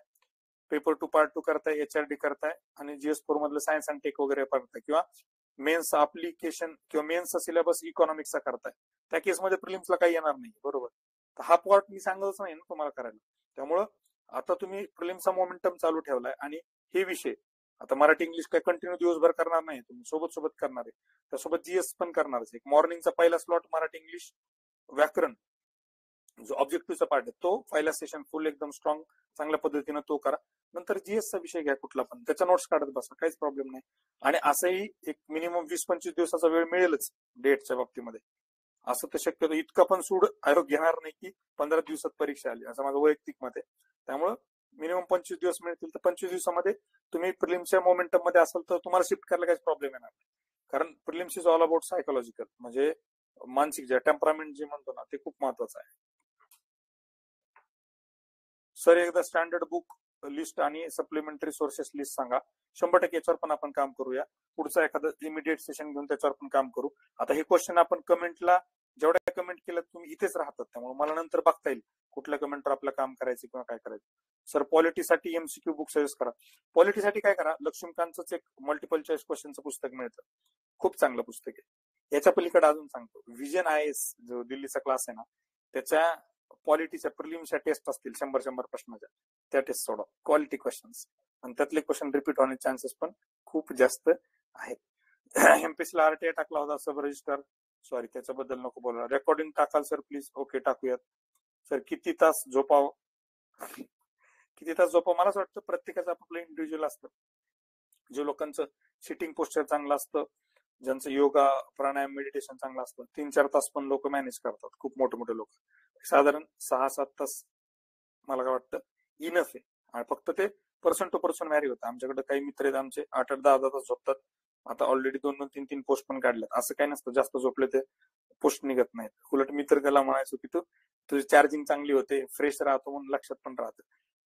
पेपर 2 पार्ट 2 करताय, HRD करताय आणि GS4 मधलं सायन्स अँड टेक वगैरे करताय, किंवा मेन्स अप्लिकेशन किंवा मेन्सचा सिलेबस इकॉनॉमिक्सचा करताय. त्या केसमध्ये प्रिलिम्सला काही येणार नाही, बरोबर? तर हा पार्ट मी सांगतच नाही ना तुम्हाला करायला. त्यामुळं आता तुम्ही प्रिलिम्सचा मोमेंटम चालू ठेवलाय आणि हे विषय आता मराठी इंग्लिश काय कंटिन्यू दिवसभर करणार नाही, तुम्ही सोबत सोबत करणार आहे. त्यासोबत GS पण करणारच. एक मॉर्निंगचा पहिला स्लॉट मराठी इंग्लिश व्याकरण जो ऑब्जेक्टिव्हचा पार्ट आहे तो पहिला सेशन फुल एकदम स्ट्रॉंग चांगल्या पद्धतीनं तो करा. नंतर GSचा विषय घ्या कुठला पण, त्याच्या नोट्स काढत बसा, काहीच प्रॉब्लेम नाही. आणि असंही एक मिनिमम 20-25 दिवसाचा वेळ मिळेलच डेटच्या बाबतीमध्ये. असं तर शक्यतो इतका पण सूड आयोग घेणार नाही की 15 दिवसात परीक्षा आली, असं माझं वैयक्तिक मत आहे. त्यामुळं मिनिमम 25 दिवस मिळतील, तर 25 दिवसामध्ये तुम्ही प्रिलिम्सच्या मोमेंटम मध्ये असाल तर तुम्हाला शिफ्ट करायला काहीच प्रॉब्लेम येणार नाही. कारण prelims is all about psychological, म्हणजे मानसिक जे टेम्परामेंट जे म्हणतो ना ते खूप महत्वाचं आहे. सर एकदा स्टँडर्ड बुक लिस्ट आणि सप्लिमेंटरी सोर्सेस लिस्ट सांगा. 100% याच्यावर पण आपण काम करूया. पुढचा एखादं इमिडिएट सेशन घेऊन त्याच्यावर पण काम करू. आता हे क्वेश्चन आपण कमेंटला जेवढ्या कमेंट केलं तुम्ही इथेच राहतात, त्यामुळे मला नंतर बघता येईल कुठल्या कमेंटवर आपलं काम करायचं किंवा काय करायचं. सर पॉलिटीसाठी MCQ बुक सजेस्ट करा. पॉलिटीसाठी काय करा, लक्ष्मीकांतच एक मल्टिपल चॉईस क्वेश्चनचं पुस्तक मिळतं, खूप चांगलं पुस्तक आहे. याच्या पलीकडे अजून सांगतो, विजन IAS जो दिल्लीचा क्लास आहे ना, त्याच्या पॉलिटीच्या प्रिलिम्सच्या टेस्ट असतील 100 प्रश्नाच्या, त्या टेस्ट सोडा, क्वालिटी क्वेश्चन्स, आणि त्यातले क्वेश्चन रिपीट होण्याचे चान्सेस पण खूप जास्त आहेत. MPSC ला RTI टाकला होता, सब रजिस्टर, सॉरी त्याच्याबद्दल नको बोला. रेकॉर्डिंग टाकाल सर प्लीज? ओके टाकूयात. सर किती तास झोपावं? किती तास झोपावं मला असं वाटतं प्रत्येकाचं आपलं इंडिव्हिज्युअल असतं. जे लोकांचं सिटिंग पोस्चर चांगलं असतं, ज्यांचं योगा प्राणायाम मेडिटेशन चांगलं असतं, 3-4 तास पण लोक मॅनेज करतात, खूप मोठे मोठे लोक. साधारण 6-7 तास मला काय वाटतं इनफ आहे. आणि फक्त ते पर्सन टू पर्सन व्हॅरी होतं. आमच्याकडे काही मित्र आहेत आमचे 8-8, 10-10 तास झोपतात. आता ऑलरेडी 2-2, 3-3 पोस्ट पण काढल्यात. असं काही नसतं जास्त झोपले ते पोस्ट निघत नाहीत. उलट मित्र त्याला म्हणायचो की तुझी चार्जिंग चांगली होते, फ्रेश राहतो, म्हणून लक्षात पण राहतं.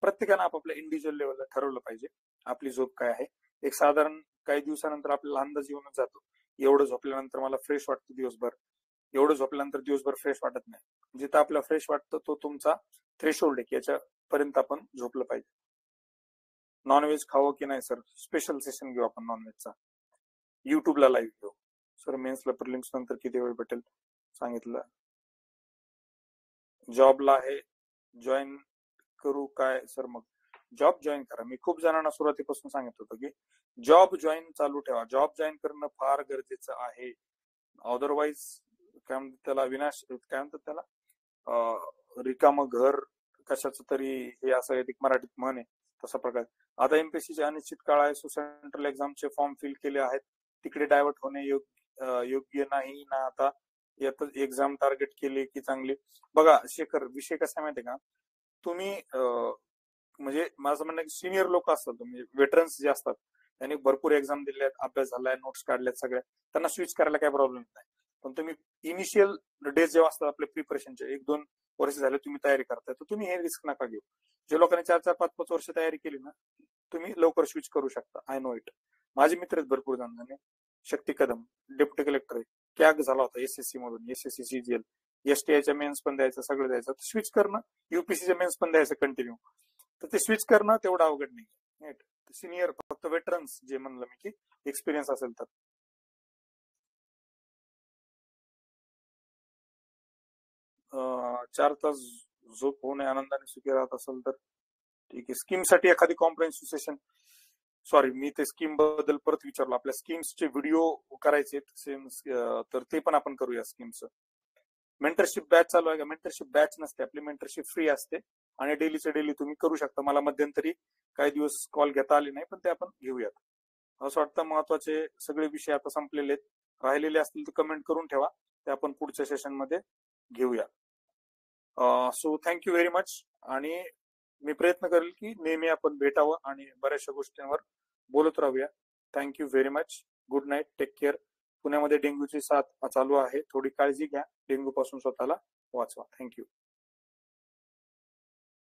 प्रत्येकानं आपापल्या इंडिव्हिज्युअल लेवलला ठरवलं पाहिजे आपली झोप काय आहे. एक साधारण काही दिवसानंतर आपल्याला अंदाज येऊनच जातो, एवढं झोपल्यानंतर मला फ्रेश वाटतं दिवसभर, एवढं झोपल्यानंतर दिवसभर फ्रेश वाटत नाही. जिथं आपल्याला फ्रेश वाटतं तो तुमचा थ्रेशोल्ड आहे की याच्यापर्यंत आपण झोपलं पाहिजे. नॉनव्हेज खावं की नाही सर? स्पेशल सेशन घेऊ आपण नॉनव्हेजचा, युट्यूबला लाईव्ह घेऊ. सर मेन्सला प्रिलिम्स नंतर किती वेळ भेटेल सांगितलं. जॉबला आहे, जॉईन करू काय सर? मग जॉब जॉईन करा. मी खूप जणांना सुरुवातीपासून सांगित होतो की जॉब जॉईन चालू ठेवा. जॉब जॉईन करणं फार गरजेचं आहे. अदरवाईज काय म्हणतात त्याला, विनाश काय म्हणतात त्याला, रिकामं घर कशाचं तरी हे असं एक मराठीत म्हण आहे तसा प्रकार. आता एमपीएससीचे अनिश्चित काळ आहे, सो सेंट्रल एक्झामचे फॉर्म फिल केले आहेत, तिकडे डायव्हर्ट होणे योग्य नाही ना. आता यात एक्झाम टार्गेट केले की चांगली. बघा शेखर, विषय कसा माहितीये का, तुम्ही म्हणजे माझं म्हणणं सिनियर लोक असतात, म्हणजे वेटरन्स जे असतात, त्यांनी भरपूर एक्झाम दिल्यात, अभ्यास झालाय, नोट्स काढल्यात सगळ्या, त्यांना स्विच करायला काही प्रॉब्लेम नाही. पण तुम्ही इनिशियल डेज जेव्हा असतात आपल्या प्रिपरेशनचे, 1-2 वर्ष झाले तुम्ही तयारी करताय, तर तुम्ही हे रिस्क नका घेऊ. जे लोकांनी 4-4, 5-5 वर्ष तयारी केली ना, तुम्ही लवकर स्विच करू शकता. I know it. माझे मित्र आहेत भरपूर जण. शक्ती कदम डेप्युटी कलेक्टर आहे, कॅग झाला होता एसएससी मधून, एसएससी सीजीएल, एसटीआयच्या मेन्स पण द्यायचं, सगळं द्यायचं. स्विच करणं, युपीसीच्या मेन्स पण द्यायचं कंटिन्यू, तर ते स्विच करणं तेवढं अवघड नाही. सिनियर फक्त वेटरन्स जे म्हणलं मी की एक्सपिरियन्स असेल तर. 4 तास झोप होणे, आनंदाने सुखी राहत असेल तर ठीक आहे. स्कीम साठी एखादी कॉम्प्रेहेन्सिव्ह सेशन, सॉरी मी ते स्कीम बद्दल परत विचारलो, आपल्या स्कीम्सचे व्हिडिओ करायचे सेम, तर ते पण आपण करूया स्कीमचं. मेंटरशिप बॅच चालू आहे का? मेंटरशिप बॅच नसते आपली, मेंटरशिप फ्री असते आणि डेलीचे डेली तुम्ही करू शकता. मला मध्यंतरी काही दिवस कॉल घेता आले नाही, पण ते आपण घेऊयात. असं वाटतं महत्वाचे सगळे विषय आता संपलेले आहेत. राहिलेले असतील तर कमेंट करून ठेवा, ते आपण पुढच्या सेशन मध्ये घेऊया. So thank you very much. आणि मी प्रयत्न करेल की नेहमी आपण भेटावं आणि बऱ्याचशा गोष्टींवर बोलत राहूया. Thank you very much. Good night, take care. पुण्यामध्ये डेंग्यूची साथ चालू आहे, थोडी काळजी घ्या, डेंग्यू पासून स्वतःला वाचवा. थँक्यू.